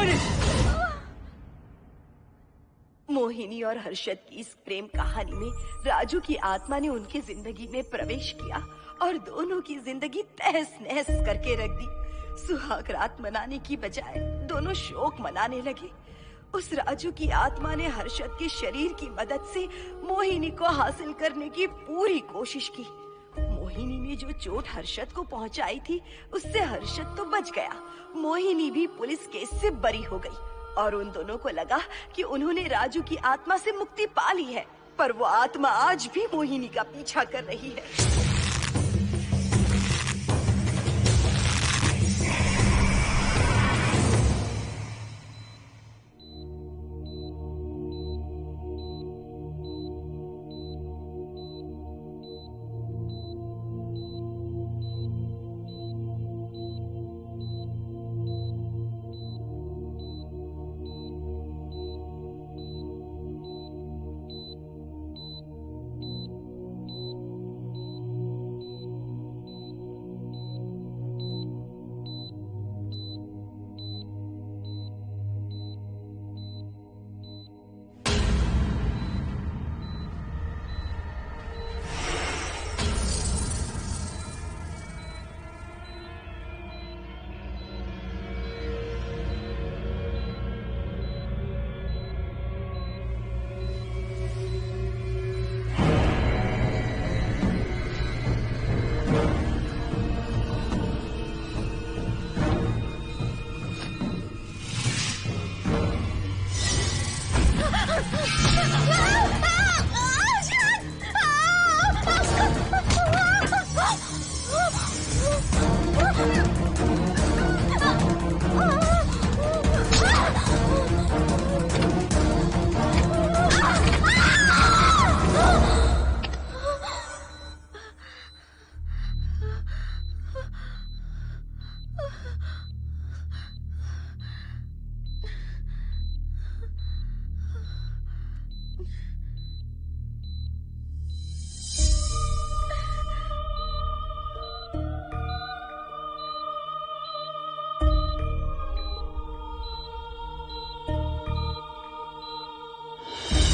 छोड़। मोहिनी और हर्षद की इस प्रेम कहानी में राजू की आत्मा ने उनकी जिंदगी में प्रवेश किया और दोनों की जिंदगी तहस नहस करके रख दी। सुहाग रात मनाने की बजाय दोनों शोक मनाने लगे। उस राजू की आत्मा ने हर्षद के शरीर की मदद से मोहिनी को हासिल करने की पूरी कोशिश की। मोहिनी ने जो चोट हर्षद को पहुंचाई थी उससे हर्षद तो बच गया, मोहिनी भी पुलिस केस से बरी हो गई और उन दोनों को लगा कि उन्होंने राजू की आत्मा से मुक्ति पा ली है, पर वो आत्मा आज भी मोहिनी का पीछा कर रही है।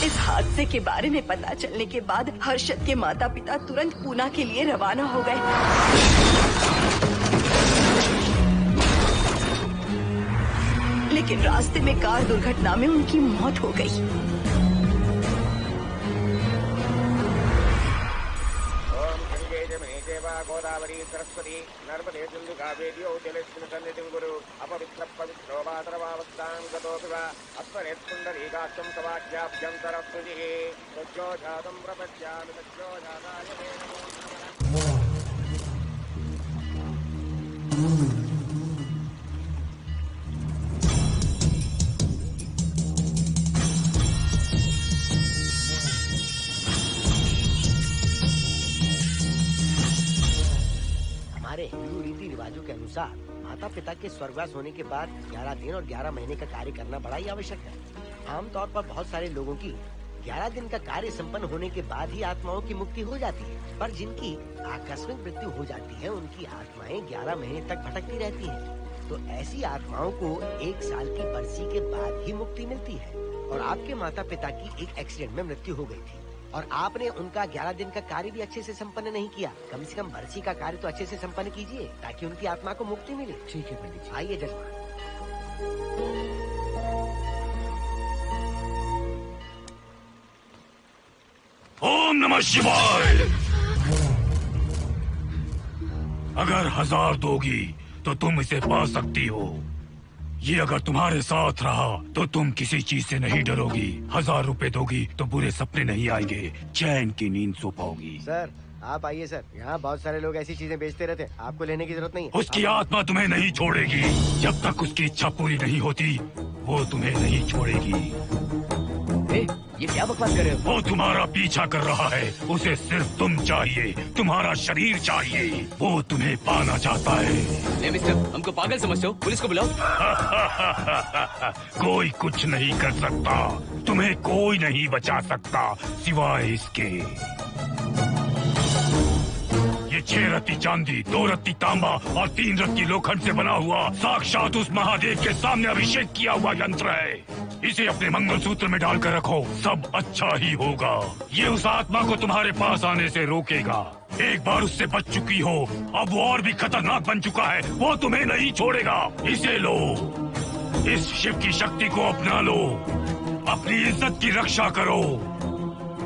इस हादसे के बारे में पता चलने के बाद हर्षद के माता पिता तुरंत पूना के लिए रवाना हो गए। लेकिन रास्ते में कार दुर्घटना में उनकी मौत हो गई। गोदावरी सरस्वती नर्मदे सिंधु कावेरी जलेस्मिन् सन्निधिं कुरु अपवित्र पवित्रो वातरवावस्थां गतोऽपि वा अस्मरेत्पुण्डरीकाक्षं तवाख्याभ्यं सरस्वतिः सज्जो जातं प्रपद्यामि सज्जो जाताय मे नमो। हिंदू रीति रिवाजों के अनुसार माता पिता के स्वर्गवास होने के बाद 11 दिन और 11 महीने का कार्य करना बड़ा ही आवश्यक है। आमतौर पर बहुत सारे लोगों की 11 दिन का कार्य संपन्न होने के बाद ही आत्माओं की मुक्ति हो जाती है, पर जिनकी आकस्मिक मृत्यु हो जाती है उनकी आत्माएं 11 महीने तक भटकती रहती हैं। तो ऐसी आत्माओं को 1 साल की बरसी के बाद ही मुक्ति मिलती है। और आपके माता पिता की एक एक्सीडेंट में मृत्यु हो गई थी और आपने उनका 11 दिन का कार्य भी अच्छे से संपन्न नहीं किया। कम से कम बरसी का कार्य तो अच्छे से संपन्न कीजिए ताकि उनकी आत्मा को मुक्ति मिले। ठीक है पंडित जी। आइए जजमान। ओम नमः शिवाय। अगर 1000 दोगी तो तुम इसे पा सकती हो। ये अगर तुम्हारे साथ रहा तो तुम किसी चीज से नहीं डरोगी। 1000 रुपए दोगी तो बुरे सपने नहीं आएंगे, चैन की नींद सो पाओगी। सर आप आइए सर, यहाँ बहुत सारे लोग ऐसी चीजें बेचते रहते हैं, आपको लेने की जरूरत नहीं है। उसकी आत्मा तुम्हें नहीं छोड़ेगी। जब तक उसकी इच्छा पूरी नहीं होती वो तुम्हें नहीं छोड़ेगी। ये क्या बकवास कर रहे हो? वो तुम्हारा पीछा कर रहा है, उसे सिर्फ तुम चाहिए, तुम्हारा शरीर चाहिए। वो तुम्हें पाना चाहता है। नहीं मिस्टर, हमको पागल समझते हो? पुलिस को बुलाओ। कोई कुछ नहीं कर सकता, तुम्हें कोई नहीं बचा सकता सिवाय इसके। ये 6 रत्ती चांदी, 2 रत्ती तांबा और 3 रत्ती लोखंड से बना हुआ साक्षात उस महादेव के सामने अभिषेक किया हुआ यंत्र है। इसे अपने मंगलसूत्र में डालकर रखो, सब अच्छा ही होगा। ये उस आत्मा को तुम्हारे पास आने से रोकेगा। एक बार उससे बच चुकी हो, अब वो और भी खतरनाक बन चुका है, वो तुम्हें नहीं छोड़ेगा। इसे लो, इस शिव की शक्ति को अपना लो, अपनी इज्जत की रक्षा करो,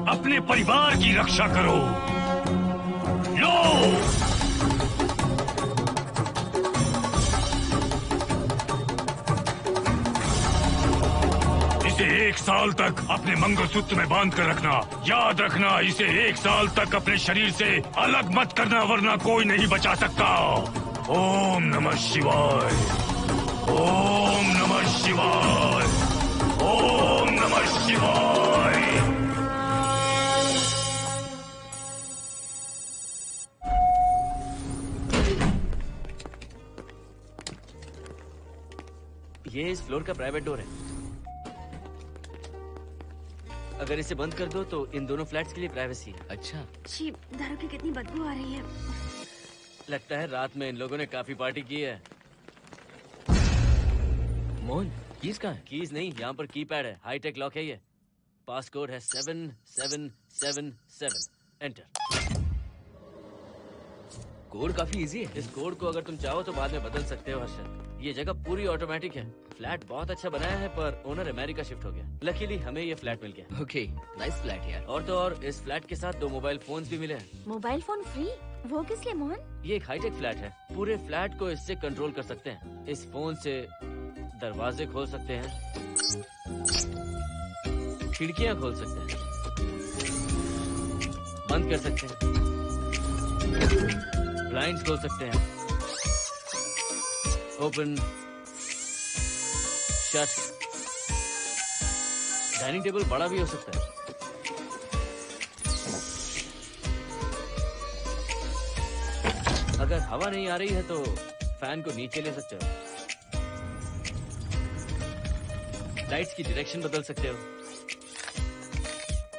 अपने परिवार की रक्षा करो। लो! इसे 1 साल तक अपने मंगलसूत्र में बांध कर रखना। याद रखना, इसे 1 साल तक अपने शरीर से अलग मत करना, वरना कोई नहीं बचा सकता। ओम नमः शिवाय, ओम नमः शिवाय, ओम नमः शिवाय। ये इस फ्लोर का प्राइवेट डोर है। अगर इसे बंद कर दो तो इन दोनों फ्लैट्स के लिए प्राइवेसी है। अच्छा, छी, दारू की कितनी बदबू आ रही है। लगता है रात में इन लोगों ने काफी पार्टी की है। मोहन, कीज कहाँ है? कीज नहीं, यहाँ पर कीपैड है, हाईटेक लॉक है ये। पासकोड है 7777। एंटर। कोड काफी इजी है। इस कोड को अगर तुम चाहो तो बाद में बदल सकते हो हर्षद। ये जगह पूरी ऑटोमेटिक है। फ्लैट बहुत अच्छा बनाया है, पर ओनर अमेरिका शिफ्ट हो गया। लकीली हमें ये फ्लैट मिल गया। ओके, नाइस फ्लैट यार। और तो और इस फ्लैट के साथ 2 मोबाइल फोन्स भी मिले हैं। Mobile phone free? वो किस लिए मोहन? ये एक हाईटेक फ्लैट है, पूरे फ्लैट को इससे कंट्रोल कर सकते हैं। इस फोन से दरवाजे खोल सकते हैं, खिड़कियां खोल सकते हैं, बंद कर सकते हैं, ब्लाइंड्स खोल सकते हैं, ओपन, शट। डाइनिंग टेबल बड़ा भी हो सकता है। अगर हवा नहीं आ रही है तो फैन को नीचे ले सकते हो। लाइट्स की डायरेक्शन बदल सकते हो।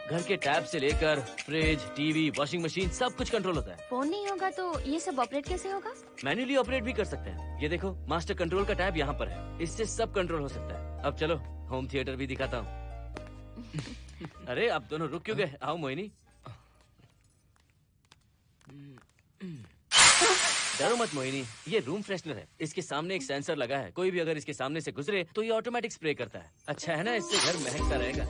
घर के टैब से लेकर फ्रिज, टीवी, वॉशिंग मशीन सब कुछ कंट्रोल होता है। फोन नहीं होगा तो ये सब ऑपरेट कैसे होगा? मैन्युअली ऑपरेट भी कर सकते हैं। ये देखो, मास्टर कंट्रोल का टैब यहाँ पर है, इससे सब कंट्रोल हो सकता है। अब चलो होम थिएटर भी दिखाता हूँ। अरे आप दोनों रुक क्यों गए? आओ मोहिनी। डरो मत मोहिनी, ये रूम फ्रेशनर है। इसके सामने एक सेंसर लगा है, कोई भी अगर इसके सामने से गुजरे तो ये ऑटोमेटिक स्प्रे करता है। अच्छा है ना, इससे घर महकता रहेगा।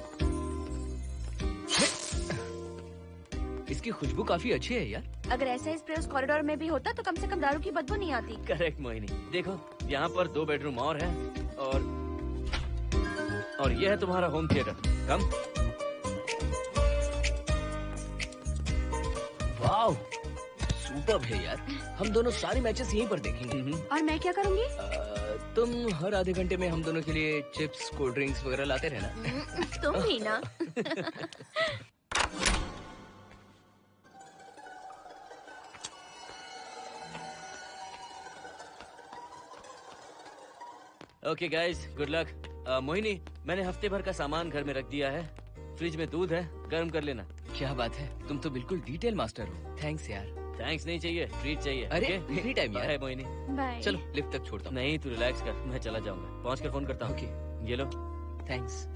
इसकी खुशबू काफी अच्छी है यार। अगर ऐसा स्प्रे उस कॉरिडोर में भी होता तो कम से कम दारू की बदबू नहीं आती। करेक्ट मोहिनी। देखो यहाँ पर 2 बेडरूम और है, और ये है तुम्हारा होम थिएटर। कम। वाओ, सुपर्ब है यार। हम दोनों सारे मैचेस यहीं पर देखेंगे। और मैं क्या करूँगी? तुम हर आधे घंटे में हम दोनों के लिए चिप्स, कोल्ड ड्रिंक्स वगैरह लाते रहना। तुम भी ना। Okay guys, good luck. Mohini, मैंने हफ्ते भर का सामान घर में रख दिया है। फ्रिज में दूध है, गर्म कर लेना। क्या बात है, तुम तो बिल्कुल डिटेल मास्टर हो। थैंक्स यार। थैंक्स नहीं चाहिए, ट्रीट चाहिए। अरे एनी टाइम यार। मोहिनी बाय। चलो लिफ्ट तक छोड़ता हूँ। नहीं, तू रिलैक्स कर, मैं चला जाऊंगा। पहुँच कर फोन करता हूँ। ओके, ये लो। थैंक्स।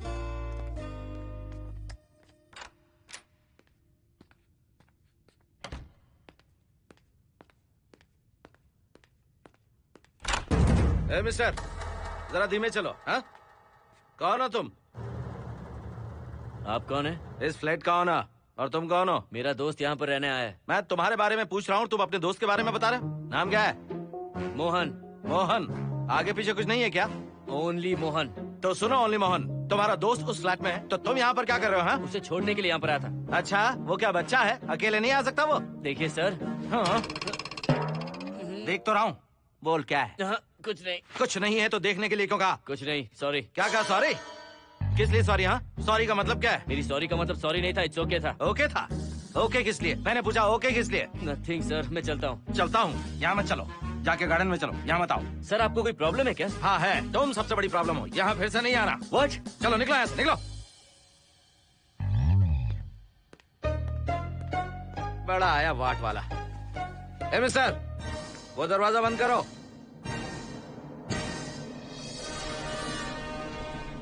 ए मिस्टर, जरा धीमे चलो। हाँ, कौन हो तुम? आप कौन है? इस फ्लैट का ओनर। और तुम कौन हो? मेरा दोस्त यहाँ पर रहने आया है। मैं तुम्हारे बारे में पूछ रहा हूँ, तुम अपने दोस्त के बारे में बता रहे हो। नाम क्या है? मोहन। मोहन? आगे पीछे कुछ नहीं है क्या? ओनली मोहन। तो सुनो ओनली मोहन, तुम्हारा दोस्त उस फ्लैट में है, तो तुम यहाँ पर क्या कर रहे हो? हाँ, उसे छोड़ने के लिए यहाँ पर आया था। अच्छा, वो क्या बच्चा है? अकेले नहीं आ सकता वो? देखिए सर। हाँ, देख तो रहा हूँ। बोल क्या है? हाँ, कुछ नहीं। कुछ नहीं है तो देखने के लिए क्यों कहा? कुछ नहीं, सॉरी। क्या कहा? सॉरी? किस लिए सॉरी? हाँ, सॉरी का मतलब क्या है? मेरी सॉरी का मतलब सॉरी नहीं था, इट्स ओके था। ओके था? ओके किस लिए? मैंने पूछा ओके किस लिए? नथिंग सर, मैं चलता हूँ। चलता हूँ? यहाँ मत चलो, जाके गार्डन में चलो। यहाँ मत आओ। सर आपको कोई प्रॉब्लम है क्या? हाँ है, तुम सबसे बड़ी प्रॉब्लम हो। यहाँ फिर से नहीं आना। व्हाट? चलो निकलो यहाँ से, निकलो। बड़ा आया वाट वाला। ए मिस्टर, वो दरवाजा बंद करो।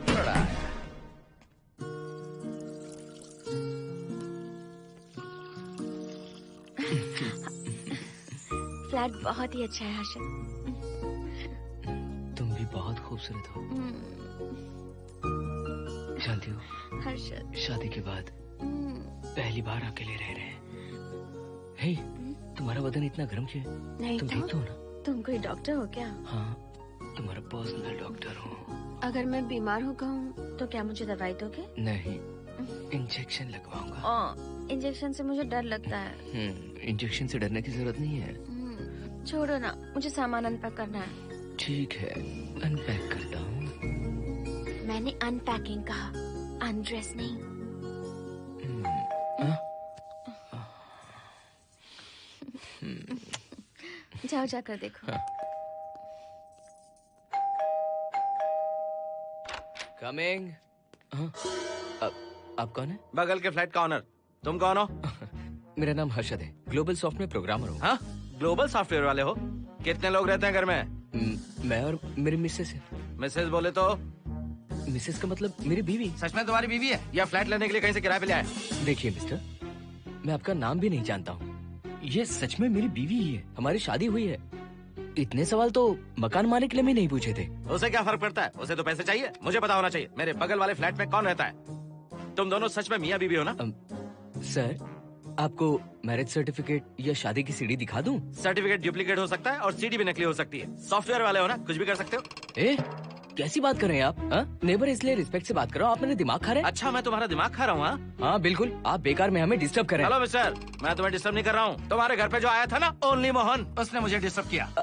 बड़ा आया। फ्लैट बहुत ही अच्छा है हर्षद। तुम भी बहुत खूबसूरत हो। जानती हो, हर्षद शादी के बाद पहली बार अकेले रह रहे हैं। हे, तुम्हारा बदन इतना गर्म क्यों है? नहीं तुम ठीक तो हो ना? तुम कोई डॉक्टर हो क्या? हाँ, तुम्हारा पर्सनल डॉक्टर हूँ। अगर मैं बीमार हो गई तो क्या मुझे दवाई दोगे? नहीं, इंजेक्शन लगवाऊंगा। इंजेक्शन से मुझे डर लगता है। इंजेक्शन से डरने की जरूरत नहीं है। छोड़ो ना, मुझे सामान अनपैक करना है। ठीक है, अनपैक करता हूँ। मैंने अनपैकिंग कहा, अनड्रेस नहीं। जाओ जाकर देखो। कमिंग। आप कौन है? बगल के फ्लैट का ऑनर। तुम कौन हो? मेरा नाम हर्षद है, ग्लोबल सॉफ्ट में प्रोग्रामर हूँ। हाँ, ग्लोबल सॉफ्टवेयर वाले हो? कितने लोग रहते हैं घर में? मैं और मेरी मिसेस है। मिसेज बोले तो? मिसेस का मतलब मेरी बीवी। सच में तुम्हारी बीवी है या फ्लैट लेने के लिए कहीं से किराए पे ले आए? देखिए मिस्टर, मैं आपका नाम भी नहीं जानता हूँ। ये सच में मेरी बीवी ही है, हमारी शादी हुई है। इतने सवाल तो मकान मालिक ने भी नहीं पूछे थे। उसे क्या फर्क पड़ता है? उसे तो पैसे चाहिए, मुझे पता होना चाहिए। मेरे बगल वाले फ्लैट में कौन रहता है? तुम दोनों सच में मियाँ बीवी हो ना? सर, आपको मैरिज सर्टिफिकेट या शादी की सीडी दिखा दूं? सर्टिफिकेट डुप्लीकेट हो सकता है और सीडी भी नकली हो सकती है। सॉफ्टवेयर वाले हो ना, कुछ भी कर सकते हो। कैसी बात कर रहे हैं आप? नेबर, इसलिए रिस्पेक्ट से बात करो। आप मेरे दिमाग खा रहे हैं? अच्छा, मैं तुम्हारा दिमाग खा रहा हूँ? हाँ बिल्कुल, आप बेकार में हमें डिस्टर्ब कर रहे हैं। हेलो मिस्टर, मैं तुम्हें डिस्टर्ब नहीं कर रहा हूँ। तुम्हारे घर पे जो आया था ना, ओनली मोहन, उसने मुझे डिस्टर्ब किया।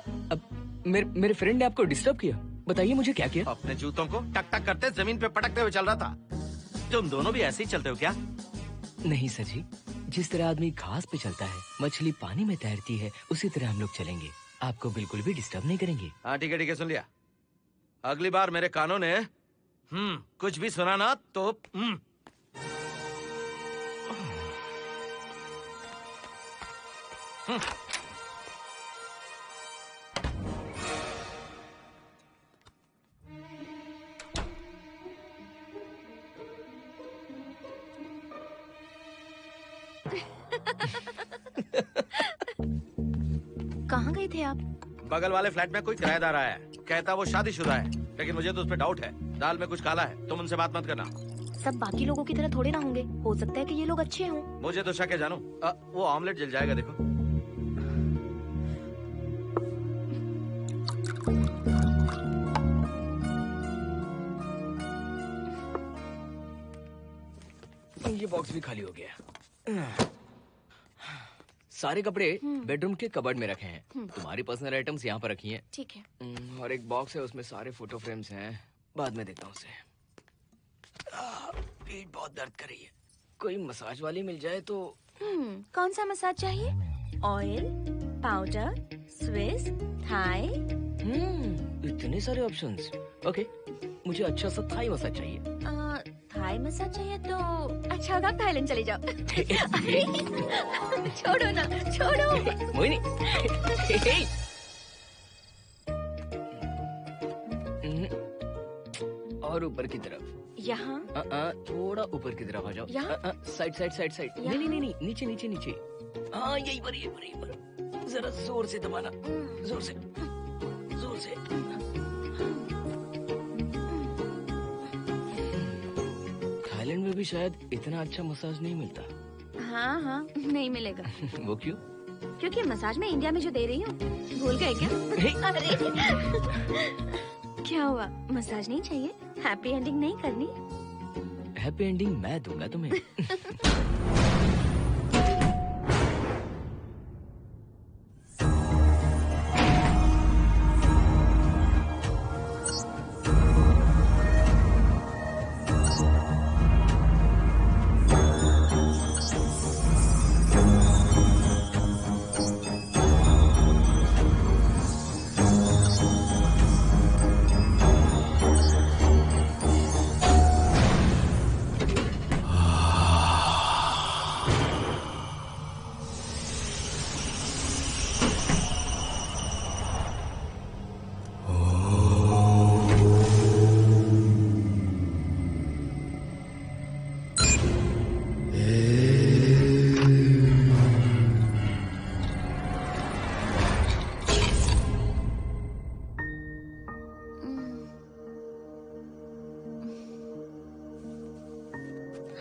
मेरे फ्रेंड ने आपको डिस्टर्ब किया? बताइए मुझे क्या किया? अपने जूतों को टक टक करते जमीन पे पटकते हुए चल रहा था। तुम दोनों भी ऐसे ही चलते हो क्या? नहीं सर जी, जिस तरह आदमी घास पे चलता है, मछली पानी में तैरती है, उसी तरह हम लोग चलेंगे। आपको बिल्कुल भी डिस्टर्ब नहीं करेंगे। हाँ ठीक है, सुन लिया। अगली बार मेरे कानों ने कुछ भी सुना ना तो कहाँ गए थे आप? बगल वाले फ्लैट में कोई किराएदार आया है, कहता वो शादीशुदा है, लेकिन मुझे तो उस पर डाउट है। दाल में कुछ काला है, तुम उनसे बात मत करना। सब बाकी लोगों की तरह थोड़े ना होंगे, हो सकता है कि ये लोग अच्छे हों। मुझे तो शक है जानू। वो ऑमलेट जल जाएगा, देखो। ये बॉक्स भी खाली हो गया। सारे कपड़े बेडरूम के कबर्ड में रखे हैं। तुम्हारी पर्सनल आइटम्स यहाँ पर रखी हैं। ठीक है। और एक बॉक्स है, उसमें सारे फोटो फ्रेम्स हैं। बाद में देखता हूँ उसे। पीठ बहुत दर्द कर रही है, कोई मसाज वाली मिल जाए तो। कौन सा मसाज चाहिए? Oil, powder, Swiss, Thai? इतने सारे ऑप्शंस। ओके, मुझे अच्छा सा थाई मसाज चाहिए। थाई मसाज चाहिए तो अच्छा होगा थाईलैंड चले जाओ। अरे छोड़ो ना, छोड़ो। मोहिनी। और ऊपर की तरफ। यहाँ? थोड़ा ऊपर की तरफ आ जाओ। यहाँ? Side side side side. नहीं नहीं नहीं, नीचे नीचे नीचे। हाँ यही पर, यही पर, यही पर। जरा जोर से दबाना, जोर से, जोर से। थाईलैंड में भी शायद इतना अच्छा मसाज नहीं मिलता। हाँ हाँ, नहीं मिलेगा। वो क्यों? क्योंकि मसाज मैं इंडिया में जो दे रही हूँ, भूल गए क्या? अरे क्या हुआ, मसाज नहीं चाहिए? हैप्पी एंडिंग नहीं करनी? हैप्पी एंडिंग मैं दूंगा तुम्हें।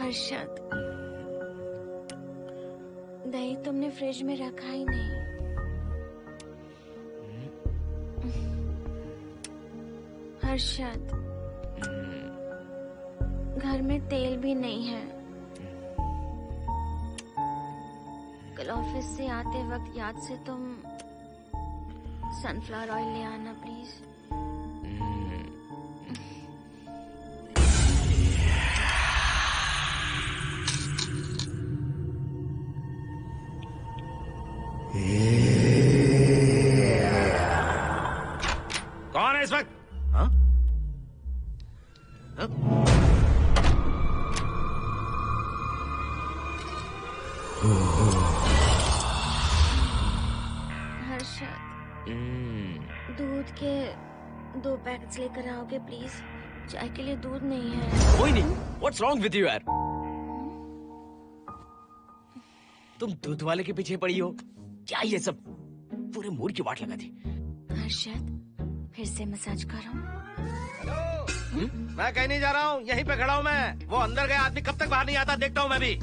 हर्षद, दही तुमने फ्रिज में रखा ही नहीं। हर्षद, घर में तेल भी नहीं है। कल ऑफिस से आते वक्त याद से तुम सनफ्लावर ऑयल ले आना प्लीज। कौन है इस वक्त? हाँ? हाँ? हर्षद, दूध के 2 पैकेट्स लेकर आओगे प्लीज? चाय के लिए दूध नहीं है। कोई नहीं। What's wrong with you यार? तुम दूध वाले के पीछे पड़ी हो? क्या ये सब? पूरे मूड की वाट लगा दी। हर्षद, फिर से मसाज करो। मैं कहीं नहीं जा रहा हूँ, यहीं पे खड़ा हूँ मैं। वो अंदर गया आदमी कब तक बाहर नहीं आता, देखता हूँ मैं भी।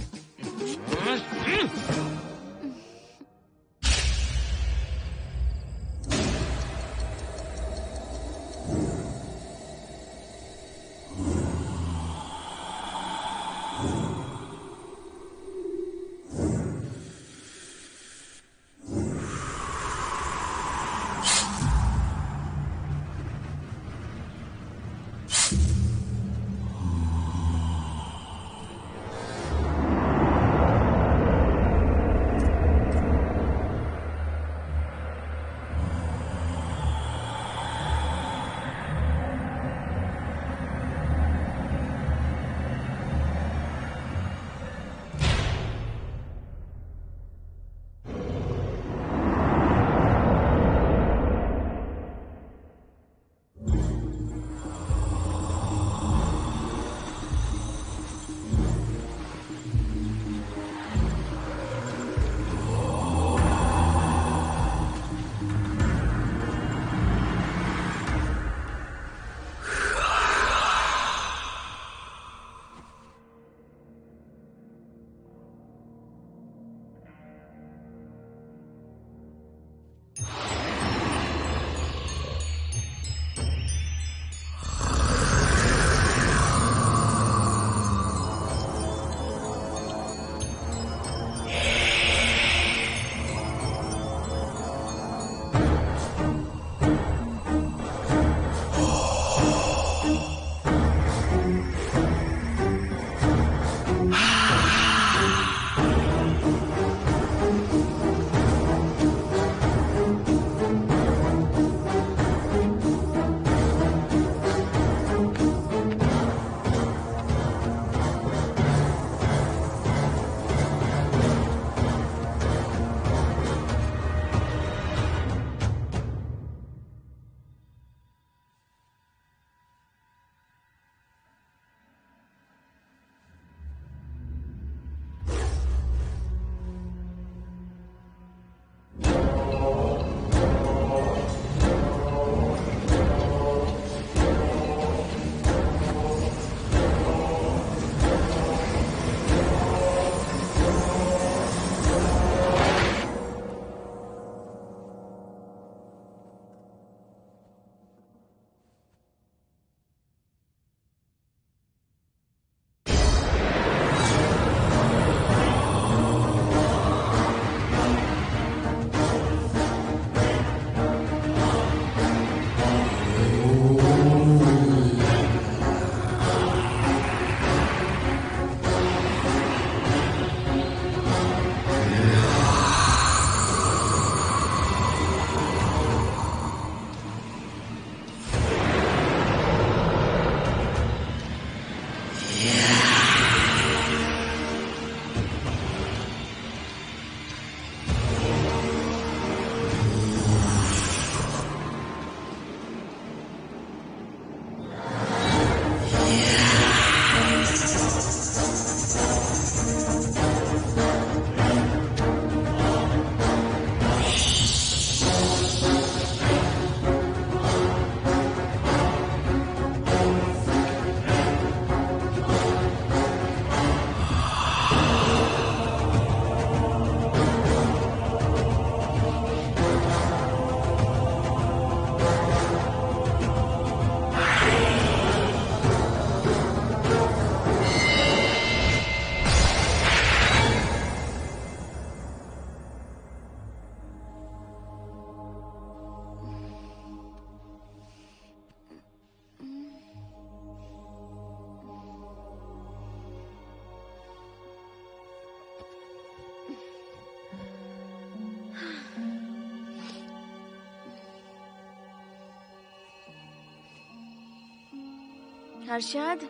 हर्षद,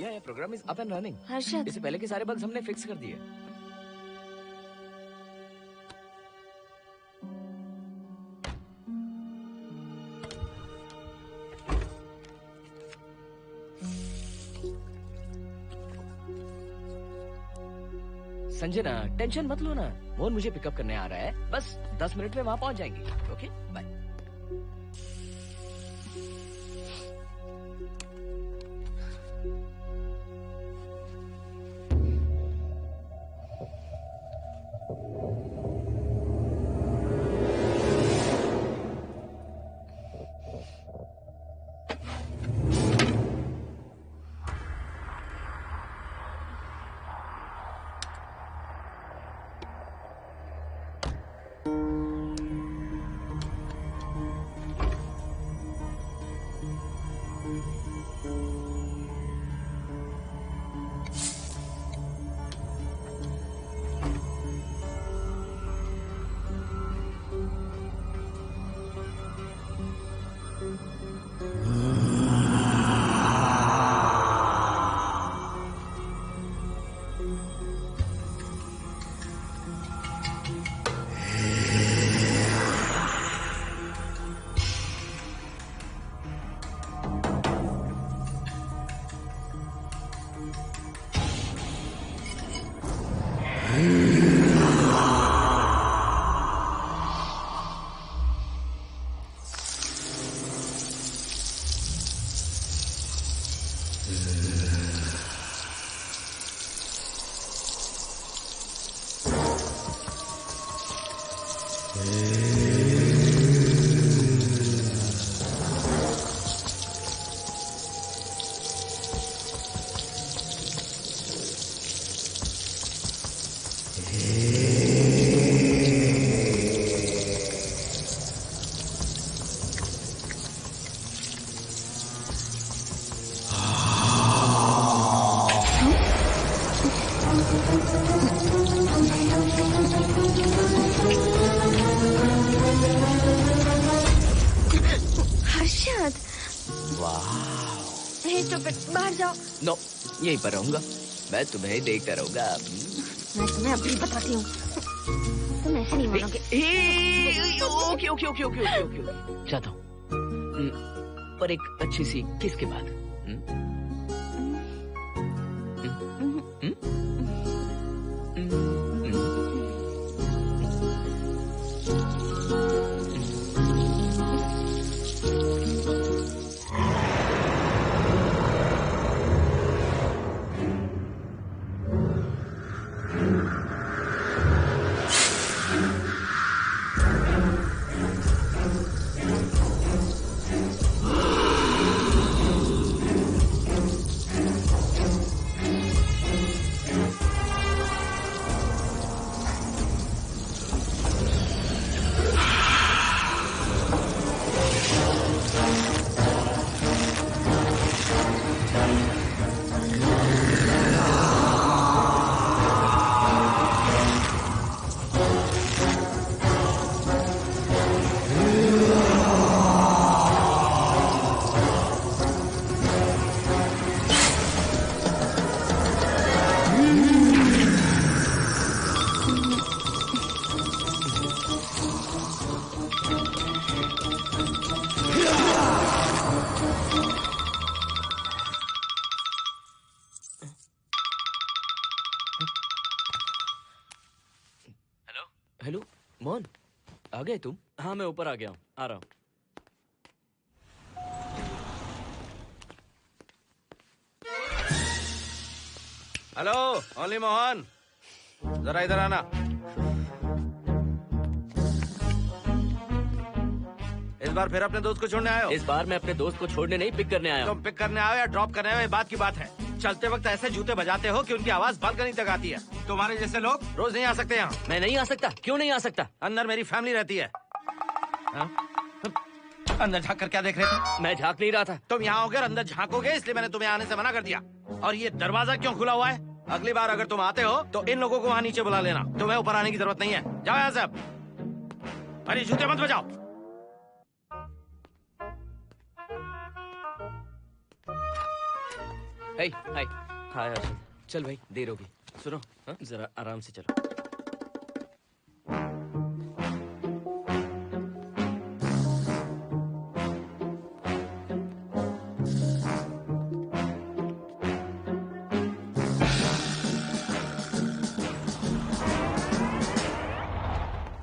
ये program is up and running. Harshad, इससे पहले के सारे बग्स हमने फिक्स कर दिए। संजना, टेंशन मत लो ना, मोहन मुझे पिकअप करने आ रहा है, बस 10 मिनट में वहां पहुंच जाएंगे। Okay bye. Harshad, hey stupid, बाहर जाओ। नो, यहीं पर रहूंगा, मैं तुम्हें देखता रहूंगा। मैं तुम्हें अभी बताती हूँ, तुम ऐसे नहीं मानोगे। Okay okay okay okay okay okay, चाहता हूँ, पर एक अच्छी सी किस के बाद। हेलो मोहन, आ गए तुम? हाँ मैं ऊपर आ गया हूँ, आ रहा हूँ। हेलो ओनली मोहन, जरा इधर आना। इस बार फिर अपने दोस्त को छोड़ने आए हो? इस बार मैं अपने दोस्त को छोड़ने नहीं, पिक करने आया हूँ। तुम पिक करने आए या ड्रॉप करने आए, ये बात की बात है। चलते वक्त ऐसे जूते बजाते हो कि उनकी आवाज बालकनी तक आती है। तुम्हारे जैसे लोग रोज नहीं आ सकते यहाँ। मैं नहीं आ सकता? क्यों नहीं आ सकता? अंदर मेरी फैमिली रहती है। अंदर झाँक कर क्या देख रहे थे? मैं झाँक नहीं रहा था। तुम यहाँ होकर अंदर झाँकोगे, इसलिए मैंने तुम्हें आने से मना कर दिया। और ये दरवाजा क्यों खुला हुआ है? अगली बार अगर तुम आते हो तो इन लोगों को वहाँ नीचे बुला लेना, तुम्हें ऊपर आने की जरूरत नहीं है। जाओ यहाँ से अब। अरे जूते मत बजाओ। हाय हाय हाय हर्षद, चल भाई देर होगी। सुनो हाँ, जरा आराम से चलो।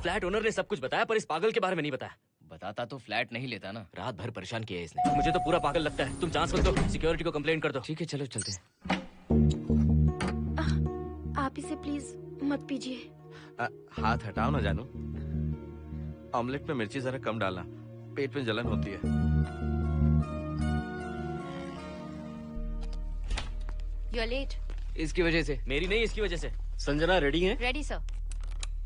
फ्लैट ओनर ने सब कुछ बताया पर इस पागल के बारे में नहीं बताया। बताता तो फ्लैट नहीं लेता ना। रात भर परेशान किया है इसने मुझे तो पूरा पागल लगता है। तुम चांस मत दो, सिक्योरिटी को कंप्लेंट कर दो। ठीक है चलो चलते हैं। आप इसे प्लीज मत पीजिए। हाथ हटाओ ना जानू। ऑमलेट में मिर्ची जरा कम डालना, पेट में जलन होती है। You are late. इसकी वजह से। मेरी नहीं, इसकी वजह से। संजना रेडी हैं? Ready sir.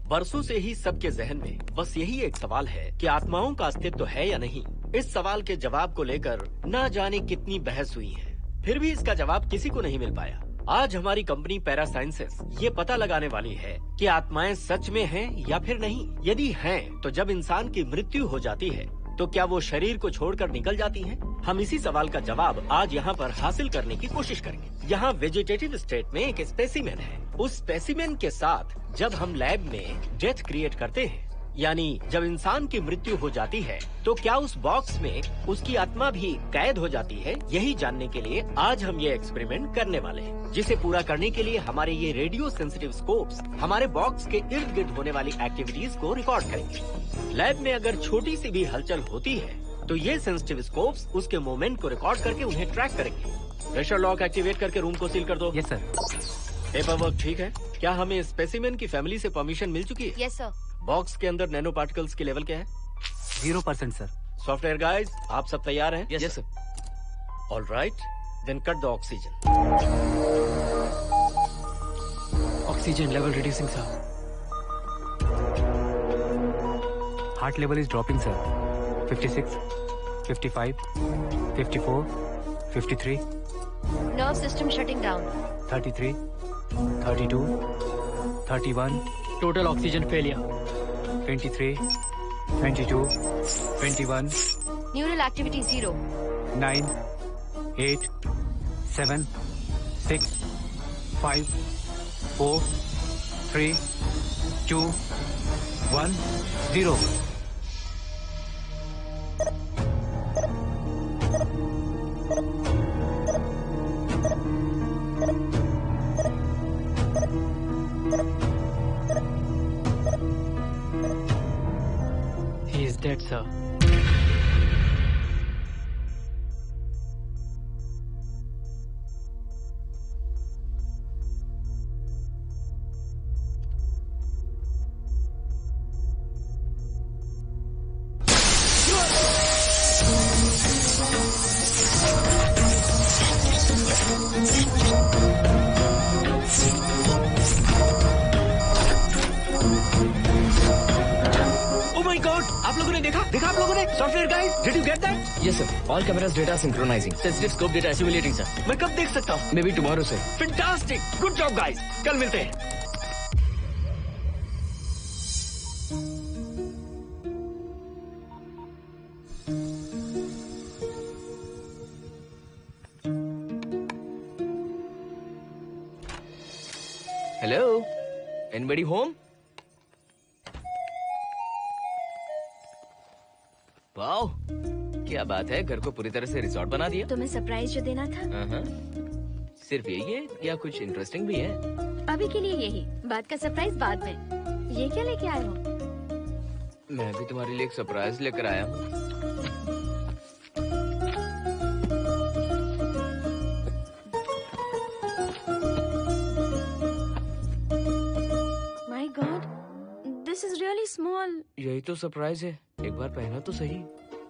बरसों से ही सबके जहन में बस यही एक सवाल है कि आत्माओं का अस्तित्व है या नहीं। इस सवाल के जवाब को लेकर ना जाने कितनी बहस हुई है, फिर भी इसका जवाब किसी को नहीं मिल पाया। आज हमारी कंपनी पैरा साइंसेस ये पता लगाने वाली है कि आत्माएं सच में हैं या फिर नहीं। यदि हैं, तो जब इंसान की मृत्यु हो जाती है तो क्या वो शरीर को छोड़कर निकल जाती हैं? हम इसी सवाल का जवाब आज यहाँ पर हासिल करने की कोशिश करेंगे। यहाँ वेजिटेटिव स्टेट में एक स्पेसिमेन है। उस स्पेसिमेन के साथ जब हम लैब में डेथ क्रिएट करते हैं, यानी जब इंसान की मृत्यु हो जाती है, तो क्या उस बॉक्स में उसकी आत्मा भी कैद हो जाती है? यही जानने के लिए आज हम ये एक्सपेरिमेंट करने वाले हैं, जिसे पूरा करने के लिए हमारे ये रेडियो सेंसिटिव स्कोप्स हमारे बॉक्स के इर्द गिर्द होने वाली एक्टिविटीज को रिकॉर्ड करेंगे। लैब में अगर छोटी सी भी हलचल होती है तो ये सेंसिटिव स्कोप्स उसके मूवमेंट को रिकॉर्ड करके उन्हें ट्रैक करेंगे। प्रेशर लॉक एक्टिवेट करके रूम को सील कर दो। Yes sir. पेपर वर्क ठीक है? क्या हमें स्पेसिमेन की फैमिली से परमिशन मिल चुकी है? Yes sir. बॉक्स के अंदर नैनो पार्टिकल्स की लेवल क्या है? 0% सर। सॉफ्टवेयर गाइस, आप सब तैयार हैं? Yes sir. All right, then cut the oxygen. Oxygen level reducing sir. Heart level is dropping sir. 56, 55, 54, 53, nerve system shutting down. 33, 32, 31, total oxygen failure. 23, 22, 21, neural activity 0। 9, 8, 7, 6, 5, 4, 3, 2, 1, 0। He is dead, sir. आप लोगों ने देखा आप लोगों ने? Software guys, did you get that? Yes, sir. All cameras data synchronizing. Sensitive scope data assimilating sir. मैं कब देख सकता हूँ? Maybe tomorrow, sir. Fantastic, good job guys, कल मिलते हैं। Hello, anybody home? वाओ, क्या बात है, घर को पूरी तरह से रिसॉर्ट बना दिया। तुम्हें सरप्राइज जो देना था। सिर्फ यही है या कुछ इंटरेस्टिंग भी है? अभी के लिए यही, बाद का सरप्राइज बाद में। ये क्या लेके आए हो? मैं भी तुम्हारे लिए एक सरप्राइज लेकर आया हूँ। My God, this is really small. यही तो सरप्राइज है, एक बार पहना तो सही।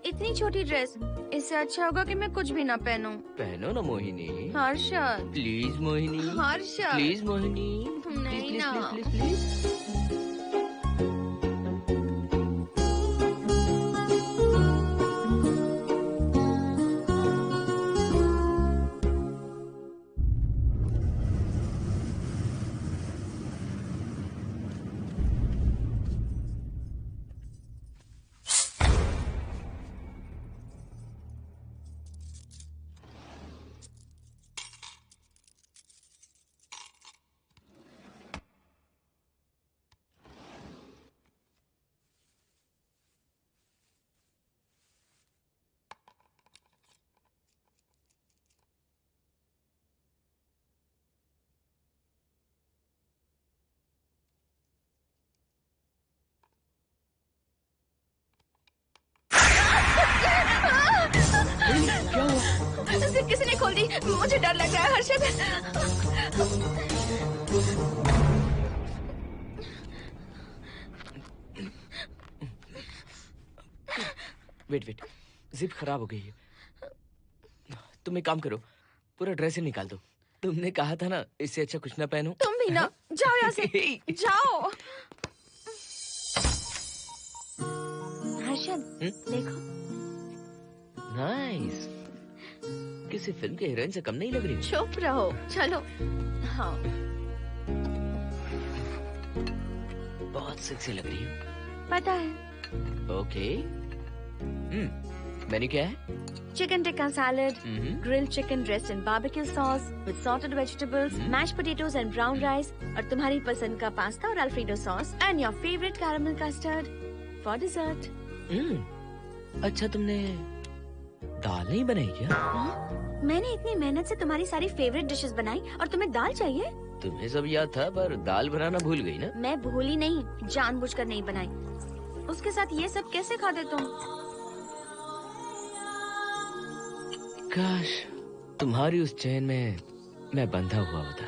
इतनी छोटी ड्रेस, इससे अच्छा होगा कि मैं कुछ भी ना पहनूं। पहनो ना मोहिनी। हर्षद, प्लीज मोहिनी। हर्षद, प्लीज मोहिनी। नहीं ना। Please please. जिप किसी ने खोल दी, मुझे डर लग रहा है हर्षद। वेट, जिप खराब हो गई है। तुम एक काम करो, पूरा ड्रेस ही निकाल दो। तुमने कहा था ना इससे अच्छा कुछ ना पहनो। तुम भी ना, जाओ यहाँ से, जाओ। हर्षद, देखो। नाइस, किसी फिल्म के हीरोइन से कम नहीं लग रही। चुप रहो, चलो। हाँ, बहुत सेक्सी लग रही हो। पता है। ओके। मेन्यू क्या है? Chicken tikka salad, grilled chicken dressed in barbecue sauce with salted vegetables, mashed potatoes and brown rice, और तुम्हारी पसंद का पास्ता और alfredo sauce, and your favorite caramel custard for dessert. अच्छा, तुमने दाल नहीं बनाई क्या? मैंने इतनी मेहनत से तुम्हारी सारी फेवरेट डिशेस बनाई और तुम्हें दाल चाहिए? तुम्हें सब याद था पर दाल बनाना भूल गई ना? मैं भूली नहीं, जानबूझकर नहीं बनाई। उसके साथ ये सब कैसे खाते तुम? काश तुम्हारी उस चैन में मैं बंधा हुआ होता।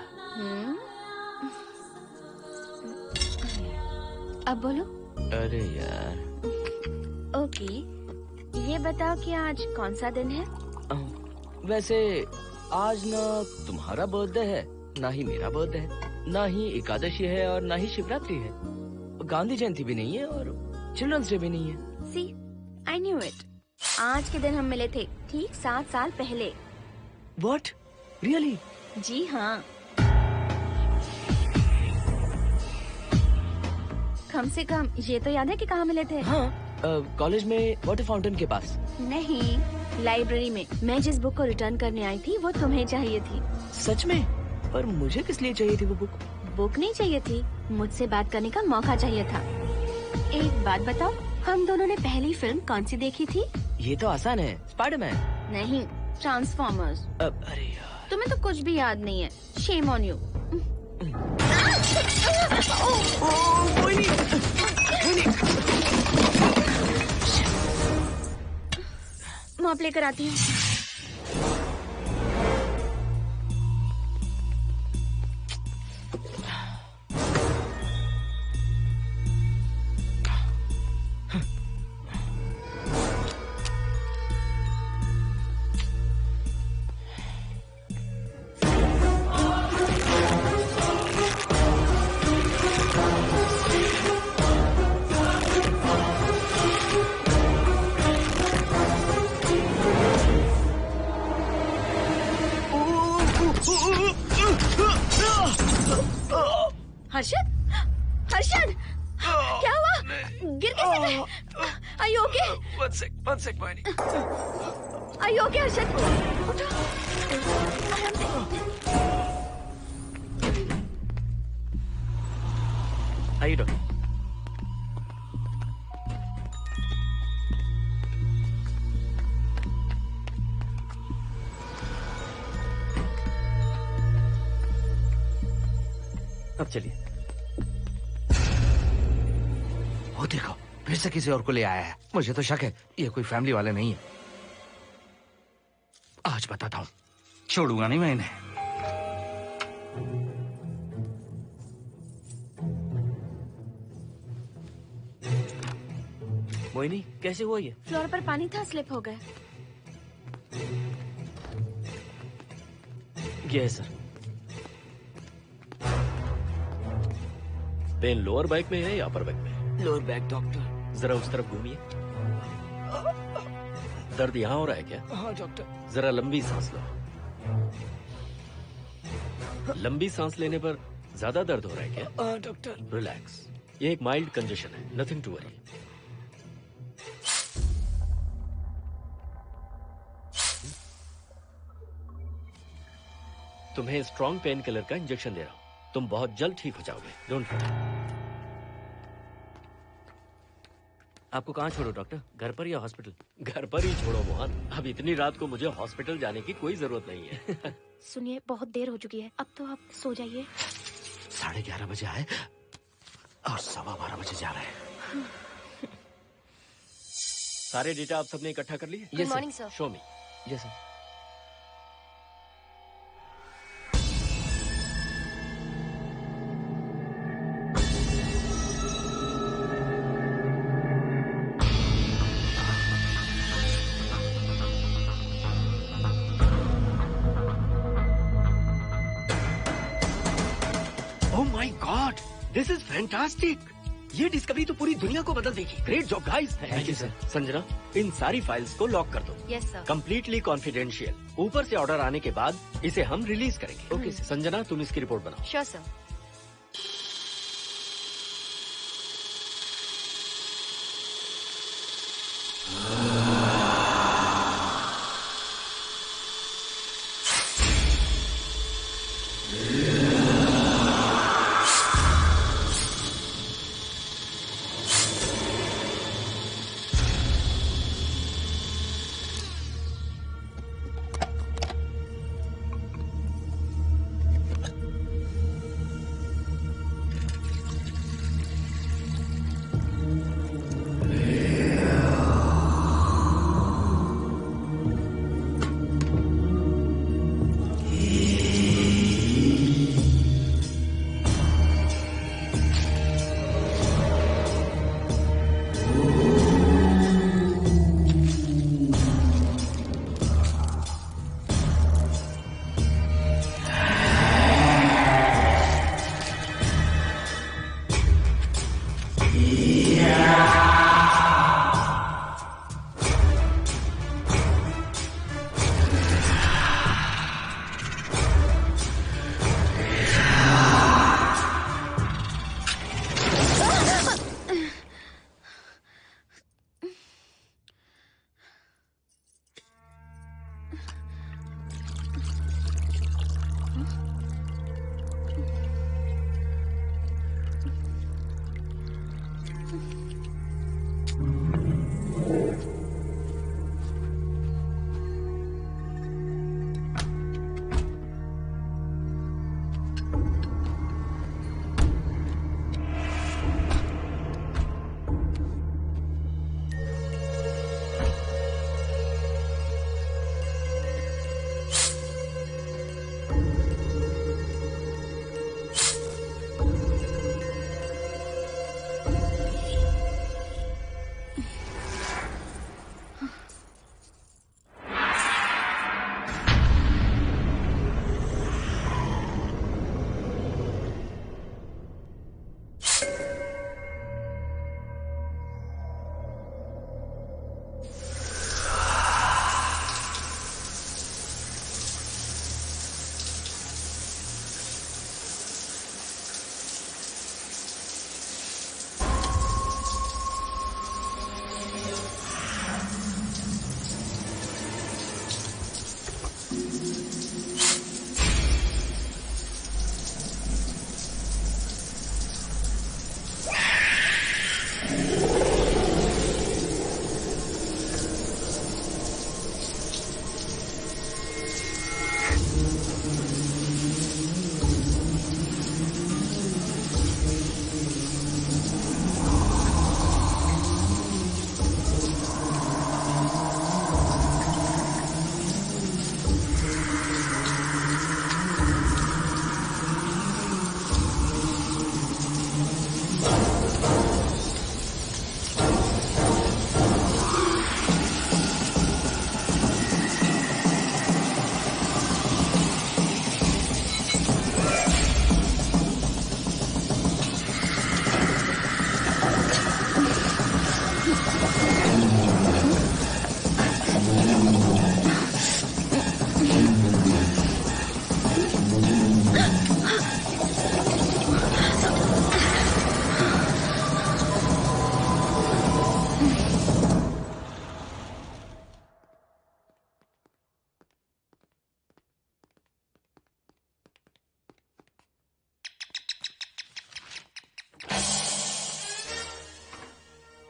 अब बोलो। अरे यार। ओके, ये बताओ कि आज कौन सा दिन है? वैसे आज ना तुम्हारा बर्थडे है, ना ही मेरा बर्थडे है, ना ही एकादशी है और ना ही शिवरात्रि है, गांधी जयंती भी नहीं है और चिल्ड्रंस डे भी नहीं है। सी, आई न्यू इट। आज के दिन हम मिले थे ठीक 7 साल पहले। What? Really? जी हाँ। कम से कम ये तो याद है कि कहाँ मिले थे? हाँ, कॉलेज में वाटर फाउंटेन के पास। नहीं, लाइब्रेरी में। मैं जिस बुक को रिटर्न करने आई थी वो तुम्हें चाहिए थी। सच में? पर मुझे किस लिए चाहिए थी वो बुक? बुक नहीं चाहिए थी, मुझसे बात करने का मौका चाहिए था। एक बात बताओ, हम दोनों ने पहली फिल्म कौन सी देखी थी? ये तो आसान है, स्पाइडरमैन। नहीं, ट्रांसफॉर्मर्स। अरे यार, तुम्हें तो कुछ भी याद नहीं है। Shame on you. मॉप लेकर आती हूँ। हर्षद, हर्षद, क्या हुआ? गिर कैसे गए? Are you okay? One sec, Moini. Are you okay, Harshad? उठो। आइए डॉक्टर। अब चलिए। वो देखो, फिर से किसी और को ले आया है। मुझे तो शक है ये कोई फैमिली वाले नहीं है। आज बताता हूँ, छोड़ूंगा नहीं मैं इन्हें। मोहिनी, कैसे हुआ ये? फ्लोर पर पानी था, स्लिप हो गए। ये है सर। पेन लोअर बैक में है या अपर बैक में? Lower back doctor. जरा उस तरफ घूमिए। दर्द यहाँ हो रहा है क्या? हाँ डॉक्टर। जरा लंबी सांस लो। लंबी सांस लेने पर ज्यादा दर्द हो रहा है क्या? हाँ डॉक्टर। रिलैक्स, ये एक माइल्ड कंजेशन है, नथिंग टू वरी। तुम्हें स्ट्रॉन्ग पेन किलर का इंजेक्शन दे रहा हूं, तुम बहुत जल्द ठीक हो जाओगे। Don't worry. आपको कहाँ छोड़ो डॉक्टर, घर पर या हॉस्पिटल? घर पर ही छोड़ो मोहन, अब इतनी रात को मुझे हॉस्पिटल जाने की कोई जरूरत नहीं है। सुनिए, बहुत देर हो चुकी है, अब तो आप सो जाइए। 11:30 बजे आए और 12:15 बजे जा रहे हैं। सारे डेटा आप सबने इकट्ठा कर लिए? Good morning sir. Show me. Yes sir. This is fantastic. ये डिस्कवरी तो पूरी दुनिया को बदल देगी। Great job guys. Thank you sir. Sanjana, इन सारी फाइल्स को लॉक कर दो। Yes sir. Completely confidential. ऊपर से ऑर्डर आने के बाद इसे हम रिलीज करेंगे। Okay sir. संजना, तुम इसकी रिपोर्ट बनाओ। Sure sir.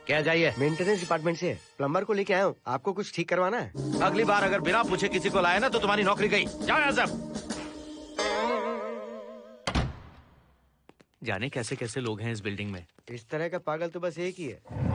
क्या जाइए? मेंटेनेंस डिपार्टमेंट से प्लम्बर को लेके आया हूँ। आपको कुछ ठीक करवाना है? अगली बार अगर बिना पूछे किसी को लाए ना तो तुम्हारी नौकरी गई। जाओ यहाँ सब। जाने कैसे कैसे लोग हैं इस बिल्डिंग में। इस तरह का पागल तो बस एक ही है।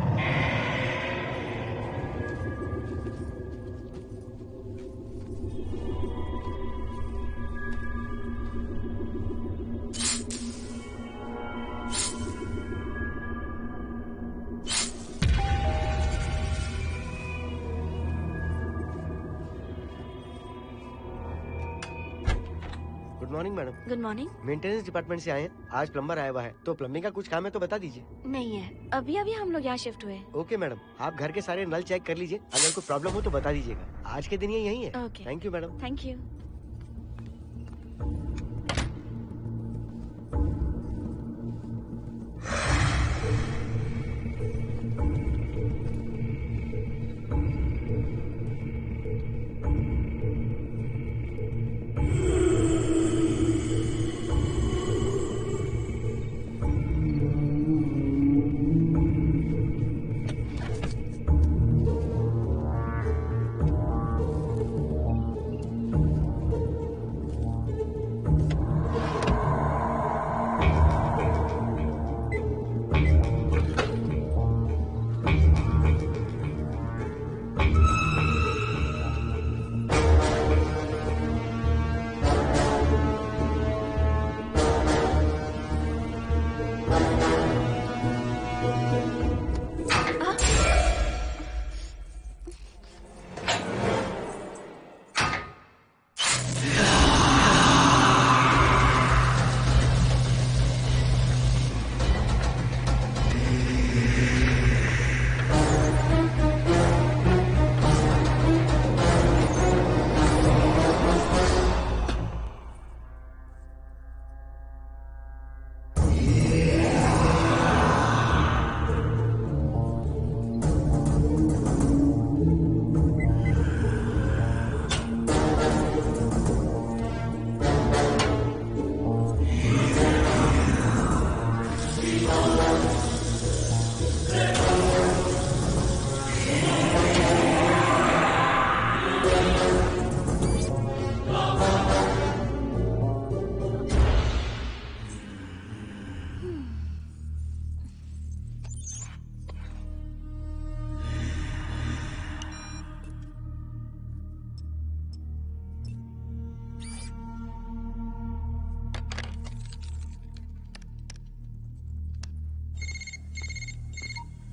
Good morning madam. Good morning. Maintenance department से आए हैं। आज प्लम्बर आया हुआ है, तो प्लम्बिंग का कुछ काम है तो बता दीजिए। नहीं है, अभी अभी हम लोग यहाँ शिफ्ट हुए। ओके मैडम, आप घर के सारे नल चेक कर लीजिए, अगर कोई प्रॉब्लम हो तो बता दीजिएगा। आज के दिन ये यही है। Okay. Thank you madam. Thank you.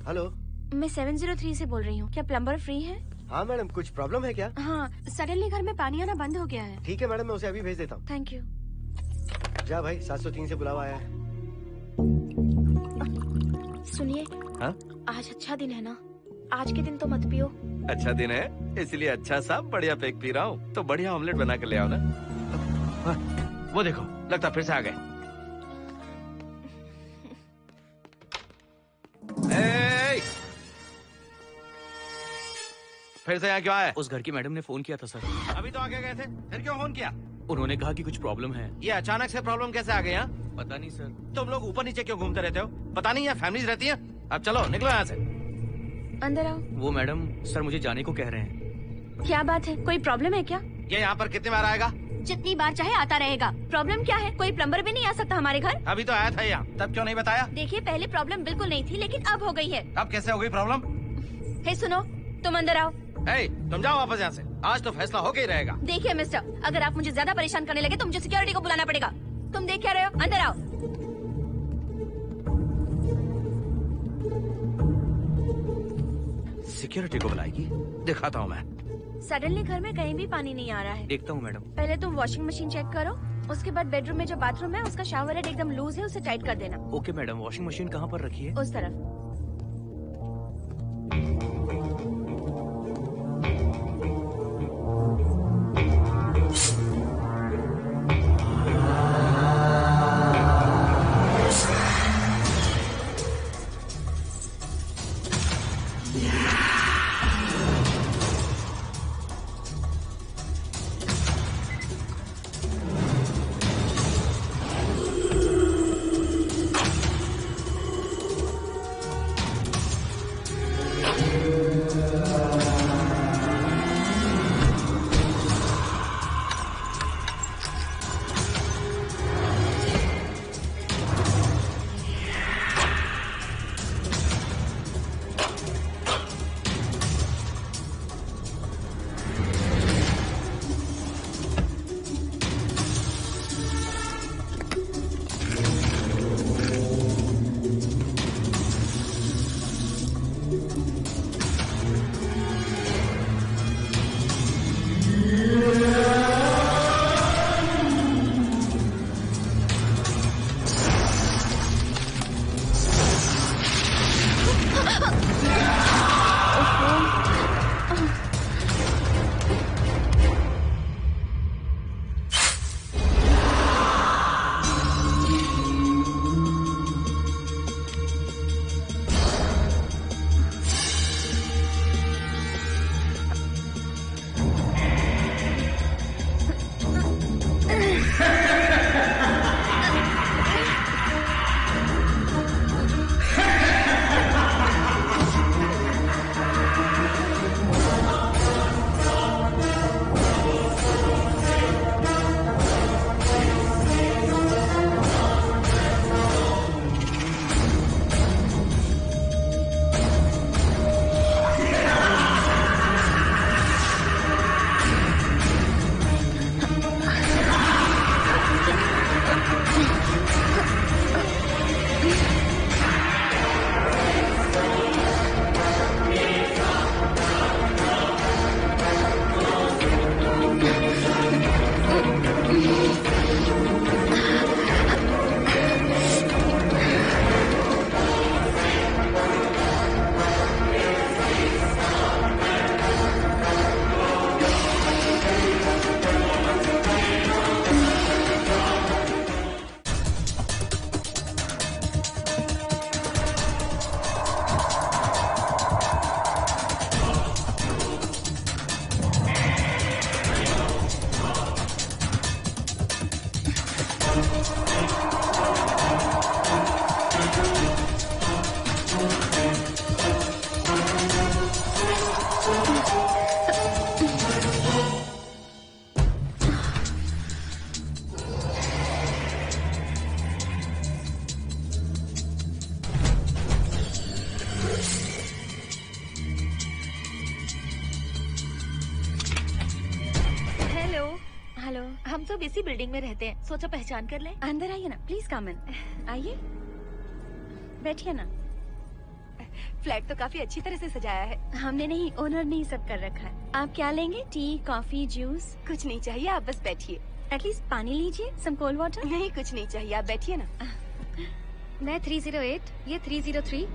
Hello, मैं 703 से बोल रही हूँ। क्या प्लम्बर फ्री है? हाँ मैडम, कुछ प्रॉब्लम है क्या? हाँ, सडनली घर में पानी आना बंद हो गया है। ठीक है मैडम, मैं उसे अभी भेज देता हूँ। Thank you. जा भाई, 703 से बुलावा आया है। सुनिए, हाँ? आज अच्छा दिन है ना? आज के दिन तो मत पियो। अच्छा दिन है, इसलिए अच्छा सा बढ़िया पेक पी रहा हूँ। तो बढ़िया ऑमलेट बना कर ले आओ ना। वो देखो, लगता फिर से आ गए। फिर से यहाँ क्यों आया? उस घर की मैडम ने फोन किया था सर। अभी तो आगे गए थे, फिर क्यों फोन किया? उन्होंने कहा कि कुछ प्रॉब्लम है। ये अचानक से प्रॉब्लम कैसे आ गई? यहाँ पता नहीं सर। तुम लोग ऊपर नीचे क्यों घूमते रहते हो? पता नहीं यहाँ फैमिलीज रहती हैं? अब चलो निकलो यहाँ से। अंदर आओ। वो मैडम सर मुझे जाने को कह रहे हैं। क्या बात है, कोई प्रॉब्लम है क्या? ये यहाँ पर कितनी बार आएगा? जितनी बार चाहे आता रहेगा। प्रॉब्लम क्या है? कोई प्लम्बर भी नहीं आ सकता हमारे घर? अभी तो आया था यहाँ, तब क्यों नहीं बताया? देखिए, पहले प्रॉब्लम बिल्कुल नहीं थी, लेकिन अब हो गई है। अब कैसे हो गई प्रॉब्लम? हे सुनो, तुम अंदर आओ। तुम जाओ वापस यहाँ से। आज तो फैसला होके ही रहेगा। देखिए मिस्टर, अगर आप मुझे ज्यादा परेशान करने लगे तो मुझे सिक्योरिटी को बुलाना पड़ेगा। तुम देख क्या रहे हो? अंदर आओ। सिक्योरिटी को बुलाएगी? दिखाता हूँ मैं। सडनली घर में कहीं भी पानी नहीं आ रहा है। देखता हूँ मैडम। पहले तुम वॉशिंग मशीन चेक करो, उसके बाद बेडरूम में जो बाथरूम है उसका शावर हेड एकदम लूज है, उसे टाइट कर देना। ओके मैडम, वॉशिंग मशीन कहाँ पर रखी है? उस तरफ। हेलो। हम सब इसी बिल्डिंग में रहते हैं, सोचा पहचान कर लें। अंदर आइए ना, प्लीज कम इन। आइए, बैठिए ना। फ्लैट तो काफी अच्छी तरह से सजाया है। हमने नहीं, ओनर ने ही सब कर रखा है। आप क्या लेंगे? T, coffee, juice? कुछ नहीं चाहिए, आप बस बैठिए। एटलीस्ट पानी लीजिए, सम कोल्ड वाटर। नहीं, कुछ नहीं चाहिए, आप बैठिए ना। मैं 308, ये 303,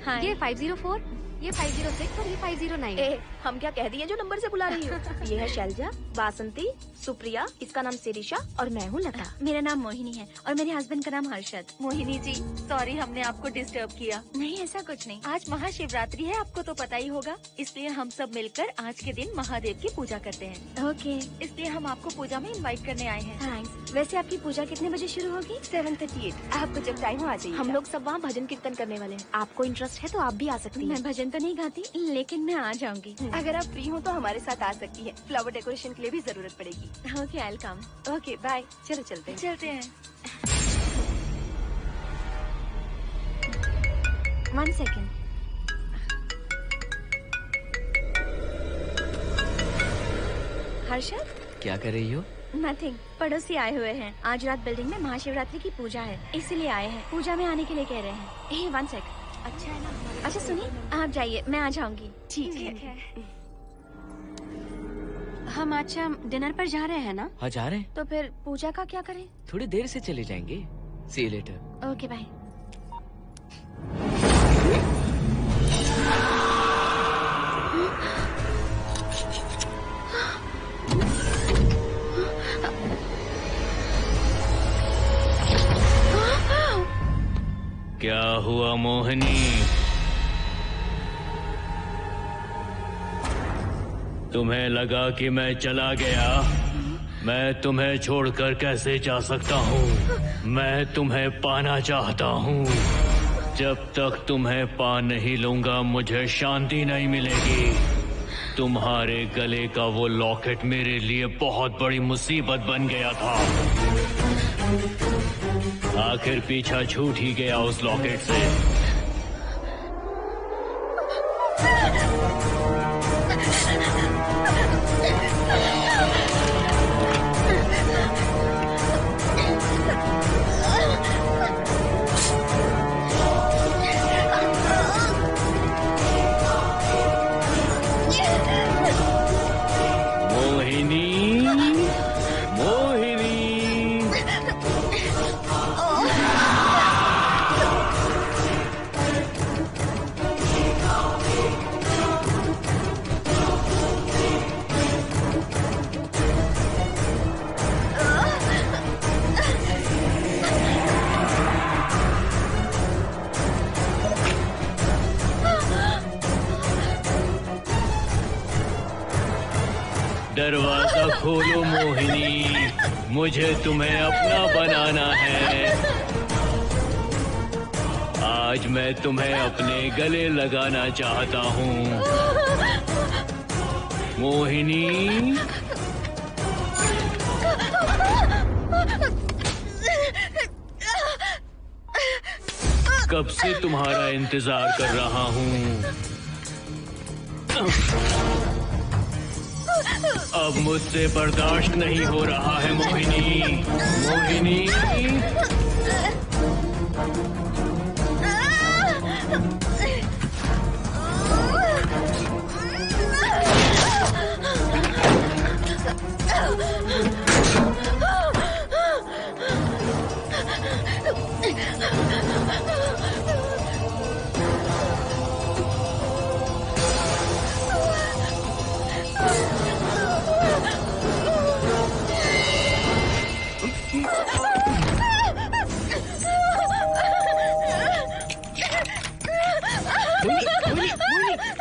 हाँ। ये 504, ये 506 और ये 509। ए, हम क्या कह दिए जो नंबर से बुला रही हो? ये है शैलजा, बासंती, सुप्रिया, इसका नाम शिरीषा और मैं हूँ लता। मेरा नाम मोहिनी है और मेरे हस्बैंड का नाम हर्षद। मोहिनी जी, सॉरी हमने आपको डिस्टर्ब किया। नहीं, ऐसा कुछ नहीं। आज महाशिवरात्रि है, आपको तो पता ही होगा, इसलिए हम सब मिलकर आज के दिन महादेव की पूजा करते हैं। ओके, इसलिए हम आपको पूजा में इनवाइट करने आए हैं। थैंक्स। वैसे आपकी पूजा कितने बजे शुरू होगी? 7:38। आपको जब टाइम हो आ जाइए। हम लोग सब वहाँ भजन कीर्तन करने वाले हैं। आपको इंटरेस्ट है तो आप भी आ सकती हैं। मैं भजन तो नहीं गाती, लेकिन मैं आ जाऊंगी। अगर आप फ्री हो तो हमारे साथ आ सकती है। फ्लावर डेकोरेशन के लिए भी जरूरत पड़ेगी। Okay, I will come. Okay, bye. चलो चलते हैं। चलते हैं। 1 सेकेंड। हर्षद, क्या कर रही हो? नथिंग। पड़ोसी आए हुए हैं। आज रात बिल्डिंग में महाशिवरात्रि की पूजा है, इसीलिए आए हैं। पूजा में आने के लिए कह रहे हैं। 1 सेकेंड। अच्छा है ना? अच्छा सुनिए, आप जाइए, मैं आ जाऊंगी। ठीक है। हम अच्छा डिनर पर जा रहे हैं ना? हाँ, जा रहे हैं। तो फिर पूजा का क्या करें? थोड़ी देर से चले जाएंगे। See you later. Okay, bye. क्या हुआ मोहिनी? तुम्हें लगा कि मैं चला गया? मैं तुम्हें छोड़कर कैसे जा सकता हूँ? मैं तुम्हें पाना चाहता हूँ। जब तक तुम्हें पा नहीं लूंगा मुझे शांति नहीं मिलेगी। तुम्हारे गले का वो लॉकेट मेरे लिए बहुत बड़ी मुसीबत बन गया था। आखिर पीछा छूट ही गया उस लॉकेट से। दरवाजा खोलो मोहिनी, मुझे तुम्हें अपना बनाना है। आज मैं तुम्हें अपने गले लगाना चाहता हूँ मोहिनी। कब से तुम्हारा इंतजार कर रहा हूँ। अब मुझसे बर्दाश्त नहीं हो रहा है मोहिनी। मोहिनी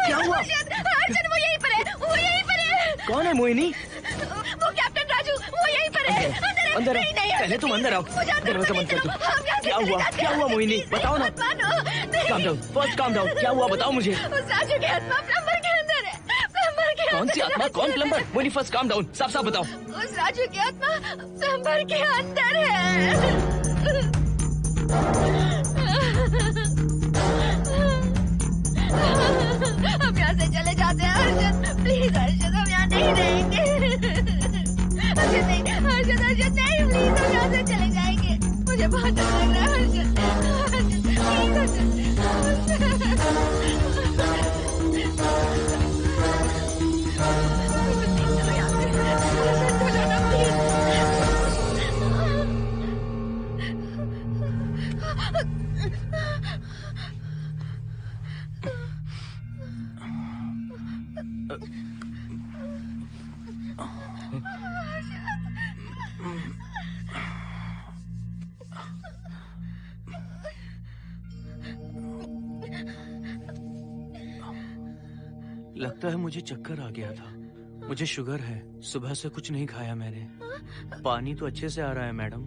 क्या हुआ? वो यहीं पर है, वो यहीं पर है। कौन है मोहिनी? वो कैप्टन राजू, वो यहीं पर है। अंदर आओ, नहीं, पहले तुम अंदर आओ। दरवाजा बंद कर दो। क्या हुआ? क्या हुआ मोहिनी? बताओ ना। Calm down, first calm down. क्या हुआ बताओ मुझे। उस राजू की आत्मा प्लम्बर के अंदर है। प्लम्बर के कौन सी आत्मा? कौन plumber? Mohini first calm down, साफ साफ बताओ। उस राजू की आत्मा प्लम्बर के अंदर है। हम यहाँ से चले जाते हैं हर्षद, प्लीज हर्षद, हम यहाँ नहीं रहेंगे। हर्षद नहीं, मुझे बहुत डर लग रहा है लगता है मुझे चक्कर आ गया था। मुझे शुगर है, सुबह से कुछ नहीं खाया मैंने। पानी तो अच्छे से आ रहा है मैडम।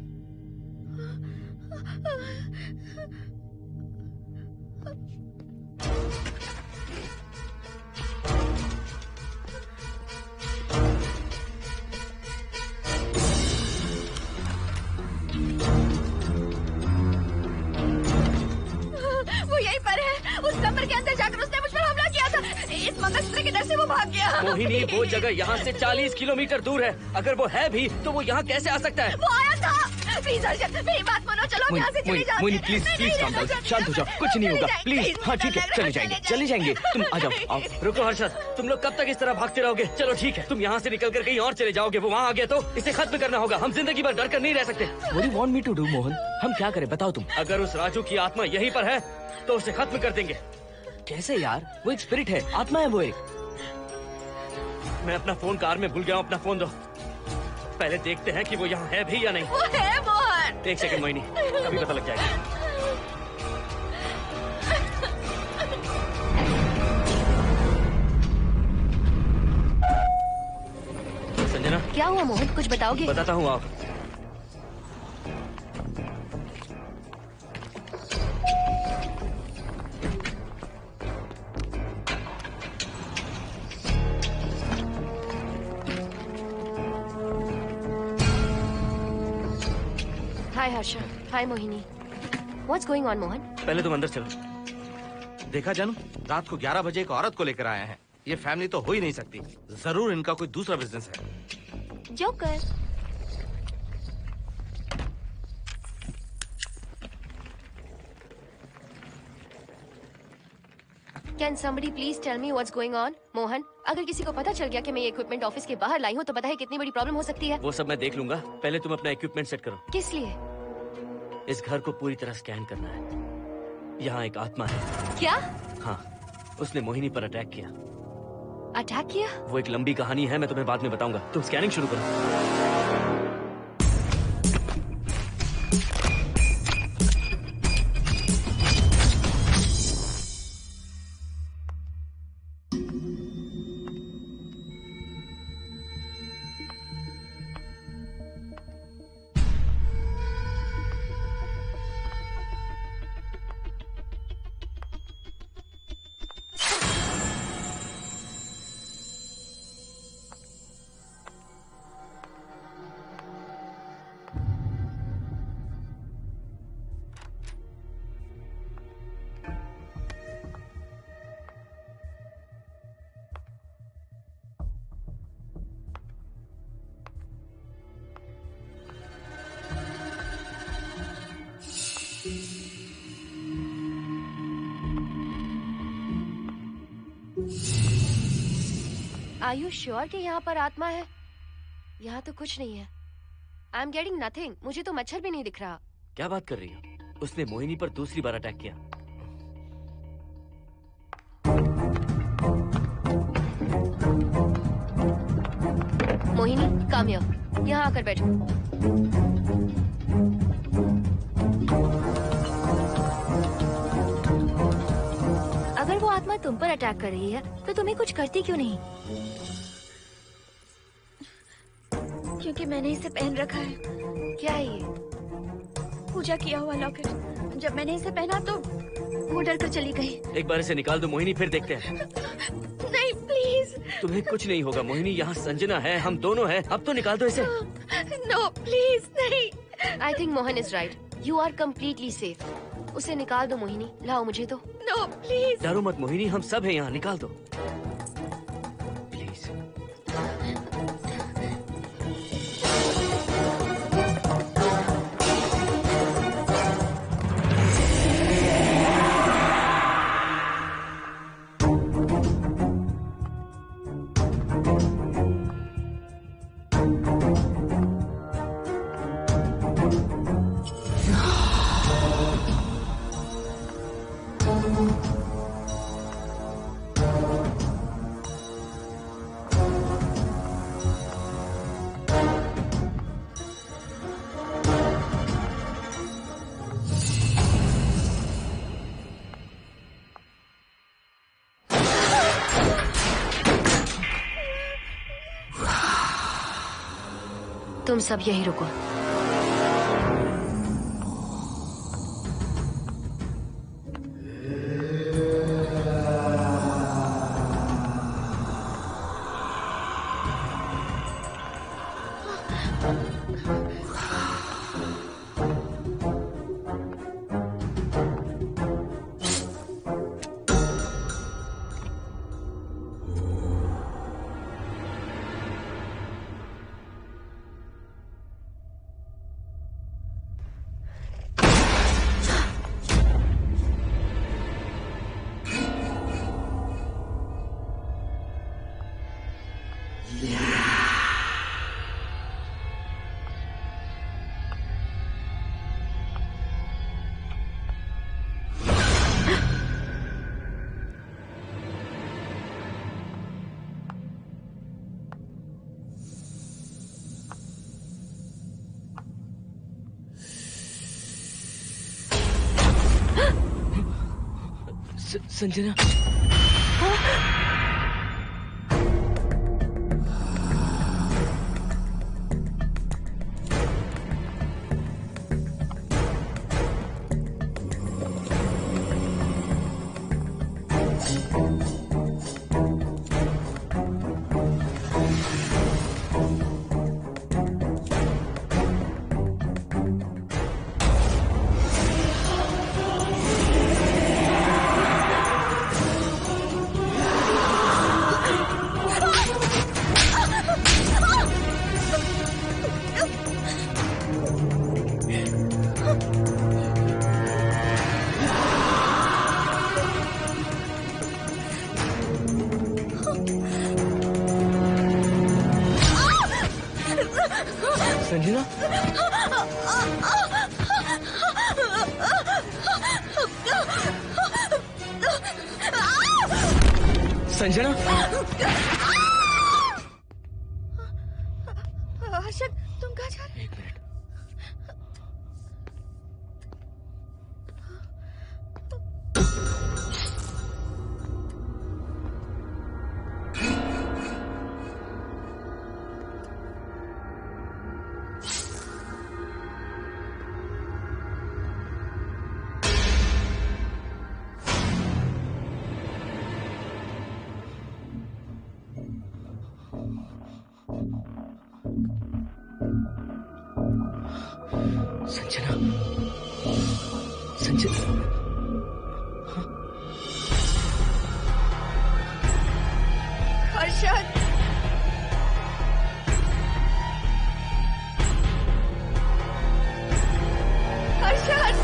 वो यहीं पर है। उस कमरे के अंदर जाकर उसने मुझ पर हमला किया था। इस मंगलसूत्र के डर से वो भाग गया। मोहिनी, वो जगह यहाँ से 40 किलोमीटर दूर है। अगर वो है भी तो वो यहाँ कैसे आ सकता है? वो आया था। प्लीज अर्जुन, मेरी बात मानो, चलो हम यहाँ से चले जाते हैं। Mohini please please calm down, शांत हो जाओ, कुछ नहीं होगा प्लीज। हाँ ठीक है, चले जाएंगे, तुम आ जाओ। आओ। रुको हर्षद, तुम लोग कब तक इस तरह भागते रहोगे? चलो ठीक है, तुम यहाँ से निकल कर कहीं और चले जाओगे। वो वहाँ आ गया तो इसे खत्म करना होगा। हम जिंदगी भर डर कर नहीं रह सकते। What do you want me to do, Mohan? हम क्या करें बताओ तुम। अगर उस राजू की आत्मा यहीं पर है तो उसे खत्म कर देंगे। कैसे यार? वो एक स्पिरिट है, आत्मा है वो एक। मैं अपना फोन कार में भूल गया हूँ। अपना फोन दो। पहले देखते हैं कि वो यहाँ है भी या नहीं। वो है मोहन। एक सेकंड मोहिनी, अभी पता लग जाएगा। संजना, क्या हुआ मोहन, कुछ बताओगे? बताता हूँ आप। हाय हर्षा, हाय Mohini. What's going on, Mohan? पहले तुम अंदर चलो। देखा जानू, रात को 11 बजे एक औरत को लेकर आया है। ये फैमिली तो हो ही नहीं सकती। जरूर इनका कोई दूसरा बिजनेस है। Joker. Can somebody please tell me what's going on? Mohan, अगर किसी को पता चल गया कि मैं ये इक्विपमेंट ऑफिस के बाहर लाई हूँ तो पता है कितनी बड़ी प्रॉब्लम हो सकती है। वो सब मैं देख लूंगा। पहले तुम अपना इक्विपमेंट सेट करो। किस लिए? इस घर को पूरी तरह स्कैन करना है। यहाँ एक आत्मा है। क्या? हाँ, उसने मोहिनी पर अटैक किया। अटैक किया? वो एक लंबी कहानी है, मैं तुम्हें बाद में बताऊंगा। तुम स्कैनिंग शुरू करो। Are you sure कि यहाँ पर आत्मा है? यहाँ तो कुछ नहीं है। I am getting nothing. मुझे तो मच्छर भी नहीं दिख रहा। क्या बात कर रही हो? उसने मोहिनी पर दूसरी बार अटैक किया। Mohini, come here. यहाँ आकर बैठो। अगर वो आत्मा तुम पर अटैक कर रही है तो तुम्हें कुछ करती क्यों नहीं? क्योंकि मैंने इसे पहन रखा है। क्या है ये? पूजा किया हुआ लॉकेट। जब मैंने इसे पहना तो वो डर कर चली गई। एक बार इसे निकाल दो मोहिनी, फिर देखते हैं। नहीं प्लीज। तुम्हें कुछ नहीं होगा मोहिनी, यहाँ संजना है, हम दोनों हैं। अब तो निकाल दो इसे। नो प्लीज नहीं। I think Mohan is right. You are completely safe. उसे निकाल दो मोहिनी। लाओ मुझे तो। No please. डरो मत मोहिनी, हम सब हैं यहाँ, निकाल दो प्लीज। तुम सब यही रुको। संजना, संजना, संजना, हर्षद, तुम कहाँ जा रहे? एक मिनट। संजना, संजना, हर्षद, हर्षद,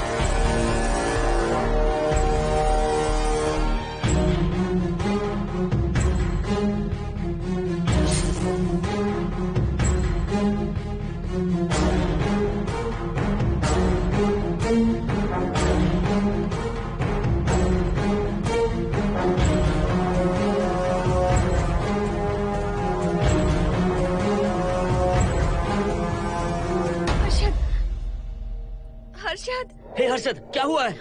हर्षद, हे हर्षद, क्या हुआ है?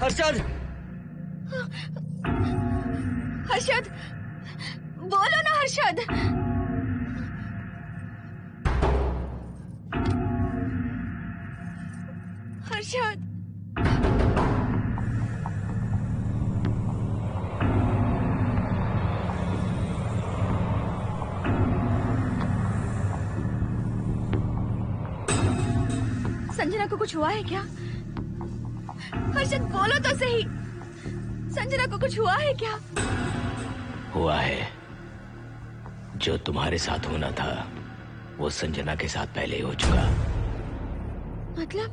हर्षद, हर्षद, बोलो ना हर्षद। हर्षद, संजना को कुछ हुआ है क्या? हर्षद बोलो तो सही, संजना को कुछ हुआ है क्या? हुआ है, जो तुम्हारे साथ होना था वो संजना के साथ पहले ही हो चुका। मतलब?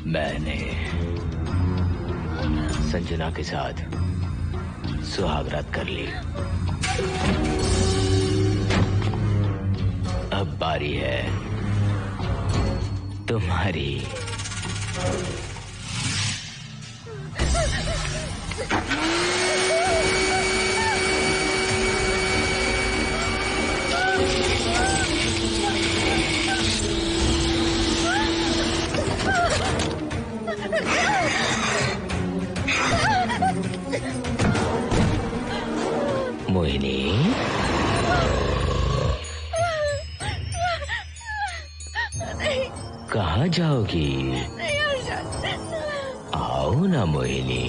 मैंने संजना के साथ सुहागरात कर ली। अब बारी है तुम्हारी। मोहिनी, कहाँ जाओगी? आओ ना मोहिनी,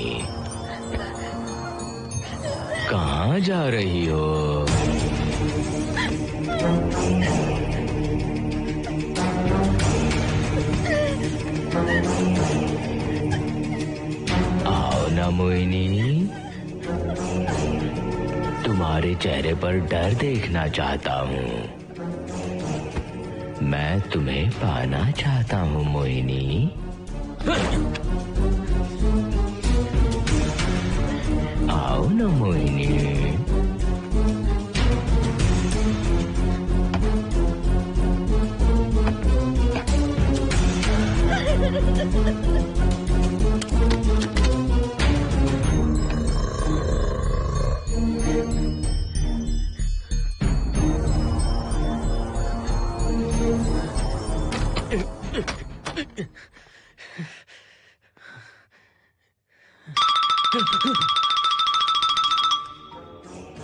कहाँ जा रही हो? आओ ना मोहिनी, तुम्हारे चेहरे पर डर देखना चाहता हूँ। मैं तुम्हें पाना चाहता हूँ मोहिनी। आओ ना मोहिनी।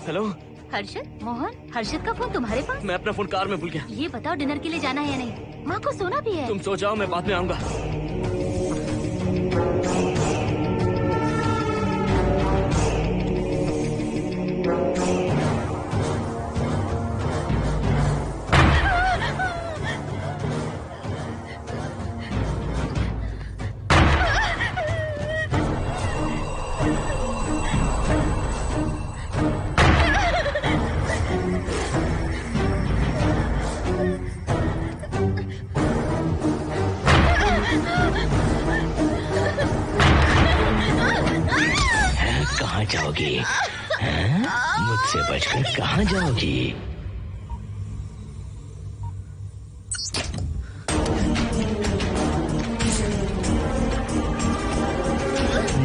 हेलो हर्षद, मोहन, हर्षद का फोन तुम्हारे पास? मैं अपना फोन कार में भूल गया। ये बताओ डिनर के लिए जाना है या नहीं? माँ को सोना भी है। तुम सो जाओ, मैं बाद में आऊंगा। कहाँ जाओगी? मुझसे बचकर कहाँ जाओगी?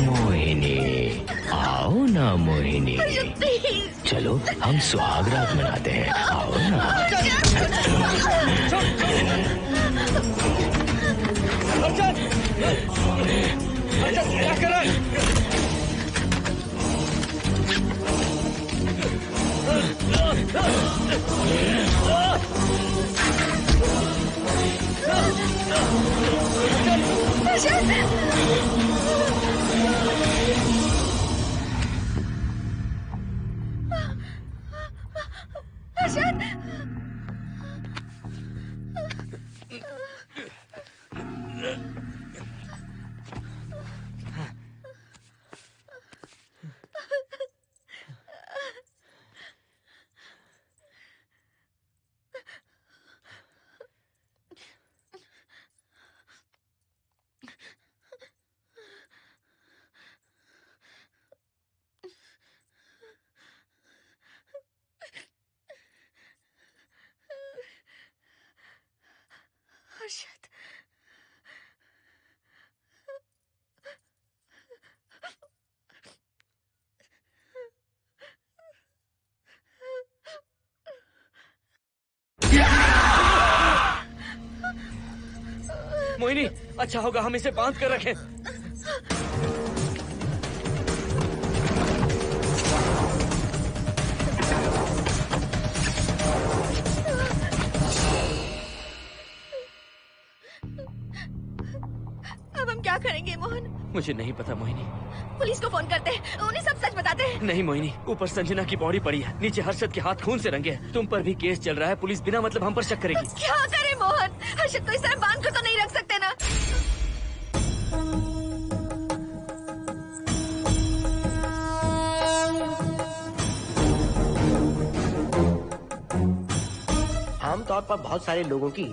मोहिनी, आओ ना मोहिनी। चलो हम सुहागरात मनाते हैं, आओ ना। क्या कर रहा है? हर्षद, मोहिनी, अच्छा होगा हम इसे बांध कर रखें। अब हम क्या करेंगे मोहन? मुझे नहीं पता मोहिनी। पुलिस को फोन करते हैं, उन्हें सब सच बताते हैं। नहीं मोहिनी, ऊपर संजना की बॉडी पड़ी है, नीचे हर्षद के हाथ खून से रंगे हैं। तुम पर भी केस चल रहा है, पुलिस बिना मतलब हम पर शक करेगी। क्या करें मोहन? हर्षद को इस तरह बांध कर तो नहीं रख सकते ना। आमतौर पर बहुत सारे लोगों की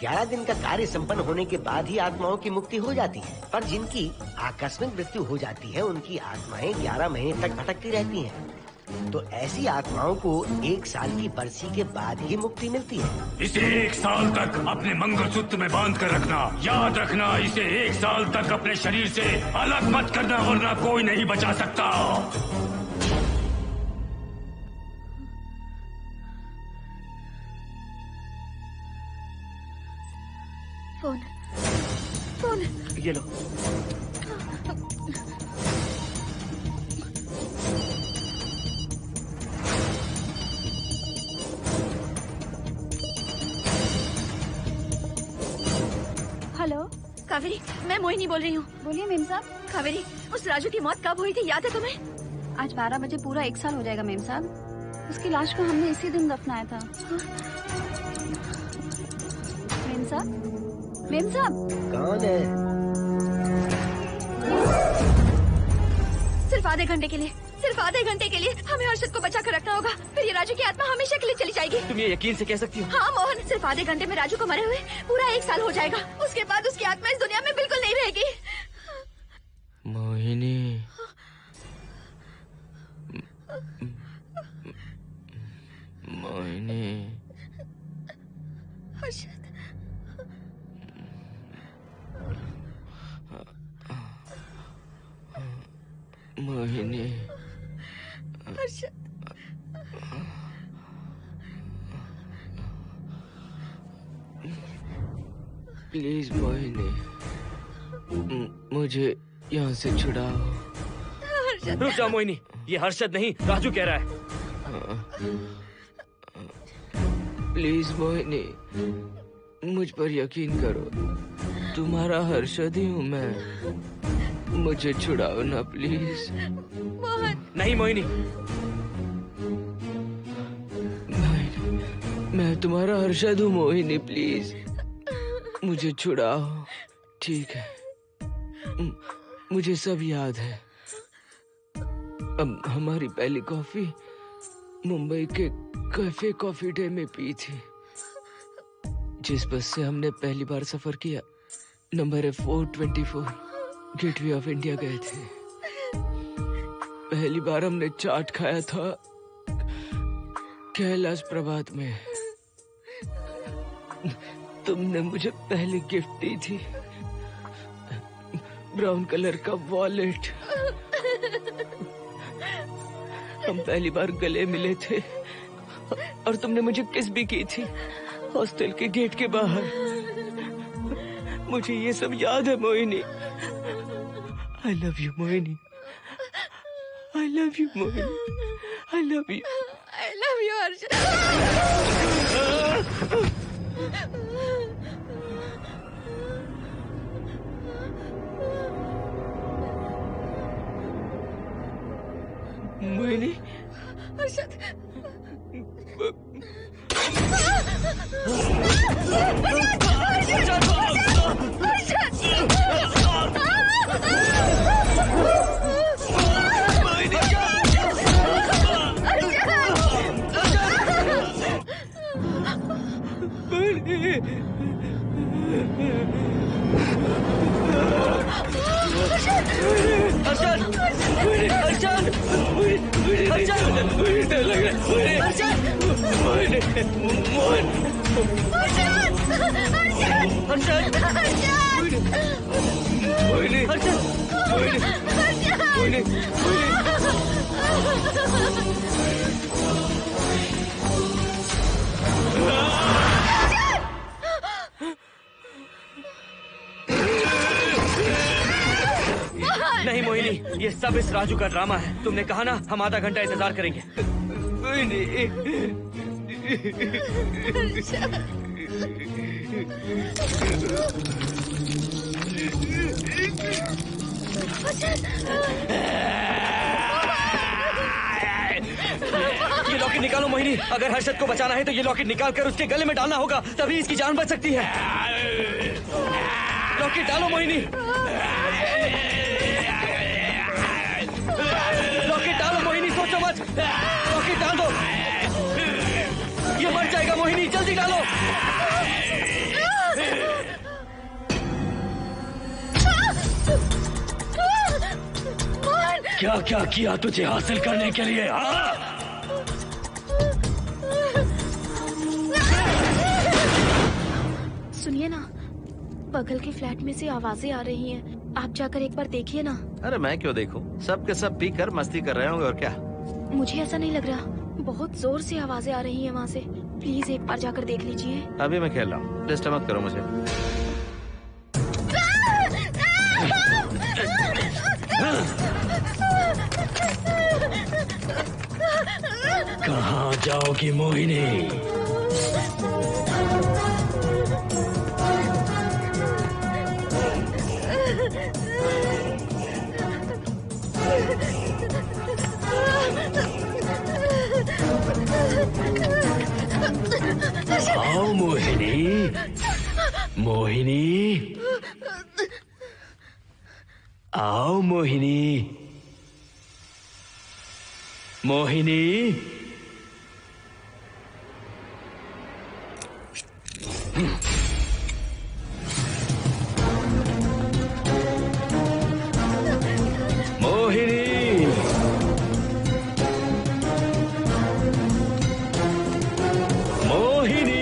11 दिन का कार्य संपन्न होने के बाद ही आत्माओं की मुक्ति हो जाती है, पर जिनकी आकस्मिक मृत्यु हो जाती है उनकी आत्माएं 11 महीने तक भटकती रहती हैं। तो ऐसी आत्माओं को 1 साल की बरसी के बाद ही मुक्ति मिलती है। इसे 1 साल तक अपने मंगलसूत्र में बांध कर रखना। याद रखना, इसे 1 साल तक अपने शरीर से अलग मत करना, वरना कोई नहीं बचा सकता। फोन ये लो। हेलो कावेरी, मैं मोहिनी बोल रही हूँ। बोलिए मेम साहब। कावेरी, उस राजू की मौत कब हुई थी, याद है तुम्हें? आज 12 बजे पूरा 1 साल हो जाएगा मेम साहब। उसकी लाश को हमने इसी दिन दफनाया था। मेम साहब, मेम साहब। कौन है? सिर्फ आधे घंटे के लिए, सिर्फ आधे घंटे के लिए हमें हर्षद को बचा कर रखना होगा, फिर ये राजू की आत्मा हमेशा के लिए चली जाएगी। तुम ये यकीन से कह सकती हो? हाँ मोहन, सिर्फ आधे घंटे में राजू को मरे हुए पूरा 1 साल हो जाएगा। उसके बाद उसकी आत्मा इस दुनिया में बिल्कुल नहीं रहेगी। मोहिनी, मोहिनी, हर्षद, मोहिनी, हर्षद, प्लीज मोहिनी, मुझे यहाँ से छुड़ाओ। रुक जाओ मोहिनी, ये हर्षद नहीं राजू कह रहा है। प्लीज मोहिनी, मुझ पर यकीन करो, तुम्हारा हर्षद ही हूँ मैं। मुझे छुड़ाओ ना प्लीज। मोहन। नहीं मोहिनी, मैं तुम्हारा हर्षद हूँ मोहिनी, प्लीज मुझे छुड़ाओ। ठीक है, मुझे सब याद है। अब हमारी पहली कॉफी मुंबई के कैफे कॉफी डे में पी थी। जिस बस से हमने पहली बार सफर किया, नंबर है 424, गेटवे ऑफ इंडिया गए थे। पहली बार हमने चाट खाया था कैलाश प्रभात में। तुमने मुझे पहली गिफ्ट दी थी, ब्राउन कलर का वॉलेट। हम पहली बार गले मिले थे और तुमने मुझे किस भी की थी हॉस्टल के गेट के बाहर। मुझे ये सब याद है Mohini. I love you Mohini, I love you Mohini, I love you, I love you Harshad. Mohini, Harshad, नहीं मोहिनी, ये सब इस राजू का ड्रामा है। तुमने कहा ना हम आधा घंटा इंतजार करेंगे। ये लॉकेट निकालो मोहिनी। अगर हर्षद को बचाना है तो ये लॉकेट निकाल कर उसके गले में डालना होगा, तभी इसकी जान बच सकती है। लॉकेट डालो मोहिनी, लॉकेट डालो मोहिनी, सोचो मत। लॉकेट डाल दो, ये मर जाएगा मोहिनी। मोहिनी जल्दी डालो। क्या क्या किया तुझे हासिल करने के लिए? सुनिए ना, बगल के फ्लैट में से आवाजें आ रही हैं। आप जाकर एक बार देखिए ना। अरे मैं क्यों देखूं? सब के सब पी कर मस्ती कर रहे होंगे और क्या। मुझे ऐसा नहीं लग रहा, बहुत जोर से आवाजें आ रही हैं वहाँ से। प्लीज एक बार जाकर देख लीजिए। अभी मैं खेल रहा हूँ, डिस्टर्ब मत करो मुझे। कहाँ जाओगी मोहिनी? आओ मोहिनी, मोहिनी, आओ मोहिनी, मोहिनी। मोहिनी, मोहिनी।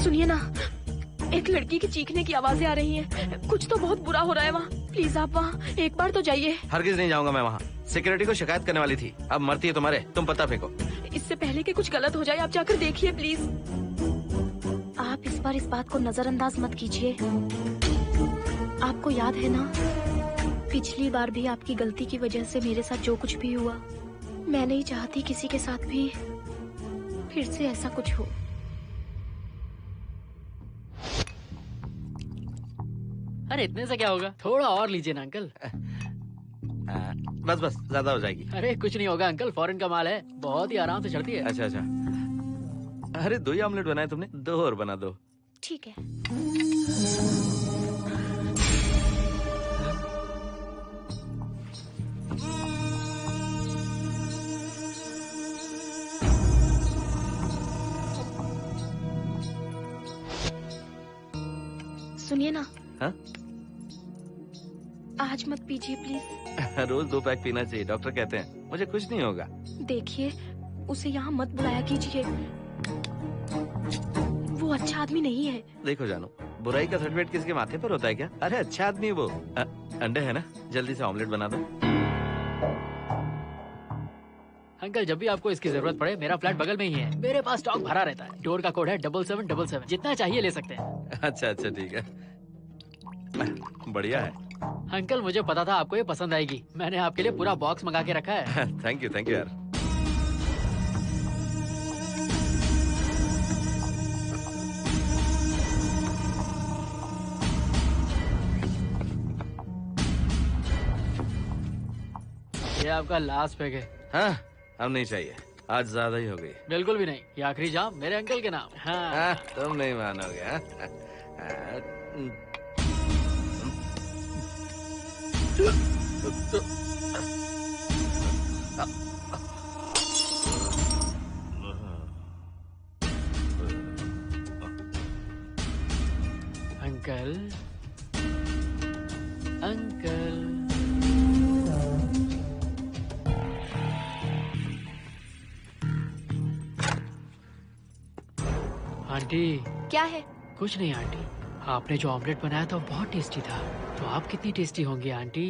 सुनिए ना, एक लड़की की चीखने की आवाजें आ रही हैं। कुछ तो बहुत बुरा हो रहा है वहाँ। प्लीज आप वहाँ एक बार तो जाइए। हरगिज नहीं जाऊंगा मैं वहाँ। सिक्योरिटी को शिकायत करने वाली थी, अब मरती है तुम्हारे। तुम पता फेंको। इससे पहले कि कुछ गलत हो जाए, आप जाकर देखिए प्लीज। आप इस बार इस बात को नजरअंदाज मत कीजिए। आपको याद है ना, पिछली बार भी आपकी गलती की वजह से मेरे साथ जो कुछ भी हुआ, मैं नहीं चाहती किसी के साथ भी फिर से ऐसा कुछ हो। अरे इतने से क्या होगा, थोड़ा और लीजिए ना अंकल। बस बस, ज्यादा हो जाएगी। अरे कुछ नहीं होगा अंकल, फॉरेन का माल है, बहुत ही आराम से चढ़ती है। अच्छा अच्छा। अरे 2 ही ऑमलेट बनाए तुमने, 2 और बना दो। ठीक है। सुनिए ना। हाँ? आज मत पीजिए प्लीज। रोज 2 पैक पीना चाहिए, डॉक्टर कहते हैं। मुझे कुछ नहीं होगा। देखिए, उसे यहाँ मत बुलाया कीजिए, वो अच्छा आदमी नहीं है। देखो जानू, बुराई का सर्टिफिकेट किसके माथे पर होता है क्या? अरे अच्छा आदमी है वो। अंडे है ना? जल्दी से ऑमलेट बना दो। अंकल जब भी आपको इसकी जरूरत पड़े मेरा फ्लैट बगल में ही है। मेरे पास स्टॉक भरा रहता है। डोर का कोड है 7777। जितना चाहिए ले सकते हैं। अच्छा अच्छा ठीक है, बढ़िया है। अंकल मुझे पता था आपको ये पसंद आएगी। मैंने आपके लिए पूरा बॉक्स मंगा के रखा है। थैंक यू यार। ये आपका लास्ट पैक है। हाँ, अब नहीं चाहिए, आज ज्यादा ही हो गई। बिल्कुल भी नहीं, ये आखिरी जाम मेरे अंकल के नाम। हाँ। तुम नहीं मानोगे। Uncle uncle aunty. क्या है? कुछ नहीं आंटी, आपने जो ऑमलेट बनाया था वो बहुत टेस्टी था। तो आप कितनी टेस्टी होंगी आंटी?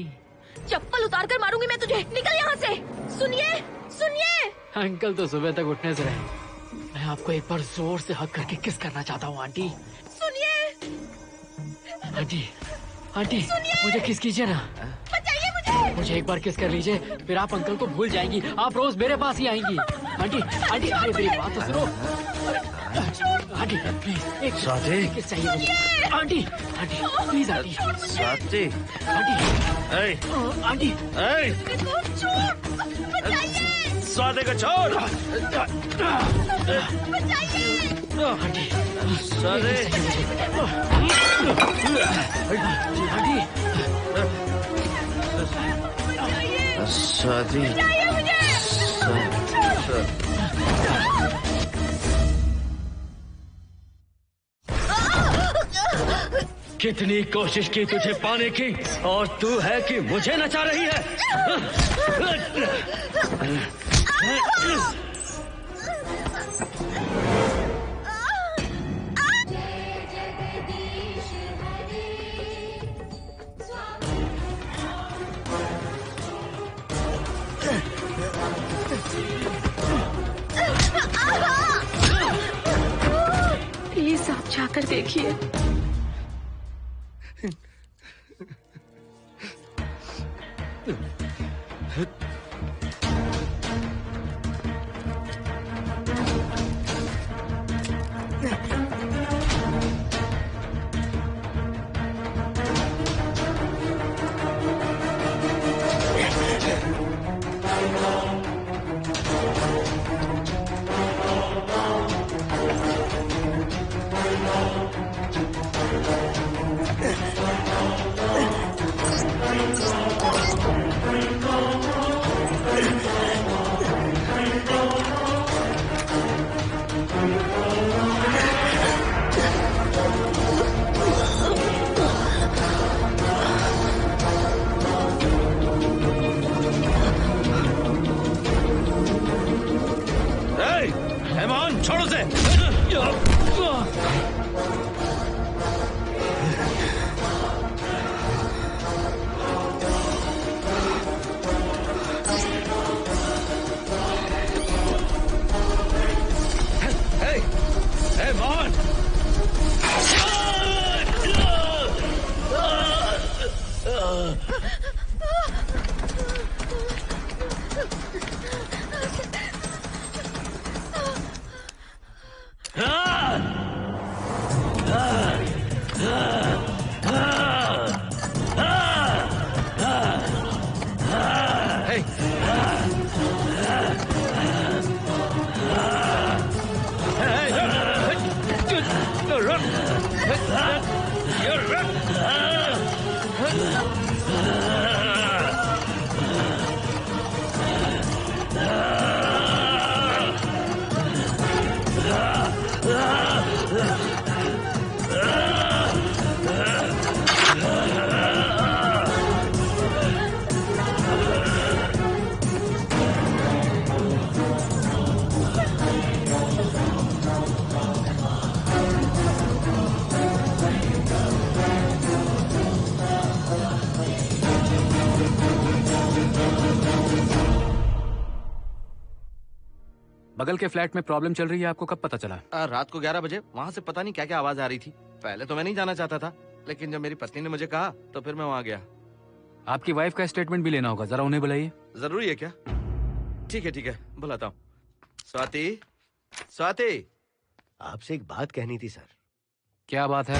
चप्पल उतार कर मारूंगी मैं तुझे। निकल यहाँ से। सुनिए सुनिए। अंकल तो सुबह तक उठने से रहे। मैं आपको एक बार जोर से हक करके किस करना चाहता हूँ आंटी। सुनिए आंटी। आंटी मुझे किस कीजिए ना। बचाइए मुझे। मुझे एक बार किस कर लीजिए, फिर आप अंकल को भूल जाएंगी। आप रोज मेरे पास ही आएंगी। आंटी आंटी अरे मेरी बात तो सुनो। आंटी प्लीज एक किस चाहिए मुझे। Aunty aunty please aunty. Swati aunty aunty Swati को छोड़। आंटी स्वाति स्वाति कितनी कोशिश की तुझे पाने की और तू है कि मुझे नचा रही है। प्लीज आप जाकर देखिए। छोड़ो से। Hey, Mohan! बगल के फ्लैट में प्रॉब्लम चल रही है, आपको कब पता चला? रात को 11 बजे वहाँ से पता नहीं क्या क्या आवाज आ रही थी। पहले तो मैं नहीं जाना चाहता था, लेकिन जब मेरी पत्नी ने मुझे कहा तो फिर मैं वहाँ गया। आपकी वाइफ का स्टेटमेंट भी लेना होगा, जरा उन्हें बुलाइए। जरूरी है क्या? ठीक है, बुलाता हूँ। स्वाति, स्वाति, आपसे एक बात कहनी थी सर। क्या बात है?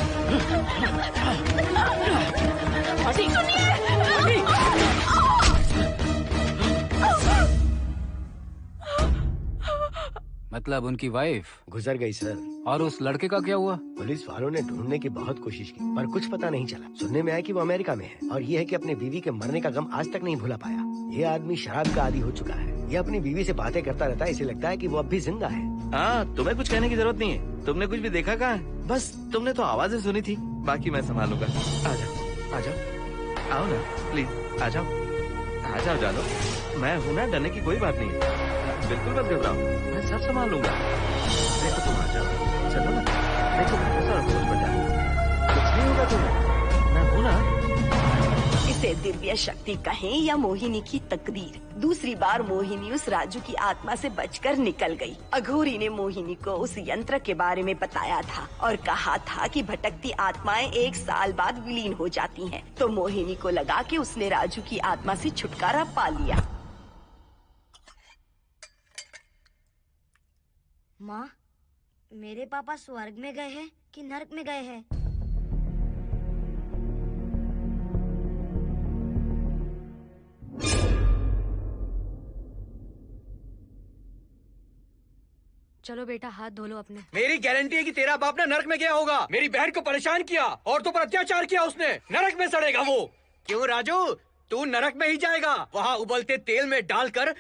मतलब उनकी वाइफ गुजर गई सर। और उस लड़के का क्या हुआ? पुलिस वालों ने ढूंढने की बहुत कोशिश की पर कुछ पता नहीं चला। सुनने में आया कि वो अमेरिका में है और ये है कि अपने बीवी के मरने का गम आज तक नहीं भुला पाया। ये आदमी शराब का आदी हो चुका है। ये अपनी बीवी से बातें करता रहता है, इसे लगता है कि वो अब भी जिंदा है। हाँ, तुम्हें कुछ कहने की जरूरत नहीं है। तुमने कुछ भी देखा कहाँ है? बस तुमने तो आवाजें सुनी थी, बाकी मैं संभालूंगा। आ जाओ, आओ ना प्लीज, आ जाओ जानो। मैं हूँ ना, डरने की कोई बात नहीं है। बिल्कुल मत घबराओ, मैं सब संभाल लूंगा। देखो तुम आ जाओ, चलो ना। देखो सारा बोझ बढ़ जाए, कुछ नहीं होगा तुम्हें, मैं हूँ ना। इसे दिव्य शक्ति कहें या मोहिनी की तकदीर, दूसरी बार मोहिनी उस राजू की आत्मा से बचकर निकल गई। अघोरी ने मोहिनी को उस यंत्र के बारे में बताया था और कहा था कि भटकती आत्माएं 1 साल बाद विलीन हो जाती हैं। तो मोहिनी को लगा कि उसने राजू की आत्मा से छुटकारा पा लिया। माँ, मेरे पापा स्वर्ग में गए हैं कि नरक में गए हैं? चलो बेटा, हाथ धो लो अपने। मेरी गारंटी है कि तेरा बाप ना नरक में गया होगा। मेरी बहन को परेशान किया, औरतों पर अत्याचार किया उसने। नरक में सड़ेगा वो। क्यों राजू, तू नरक में ही जाएगा। वहाँ उबलते तेल में डालकर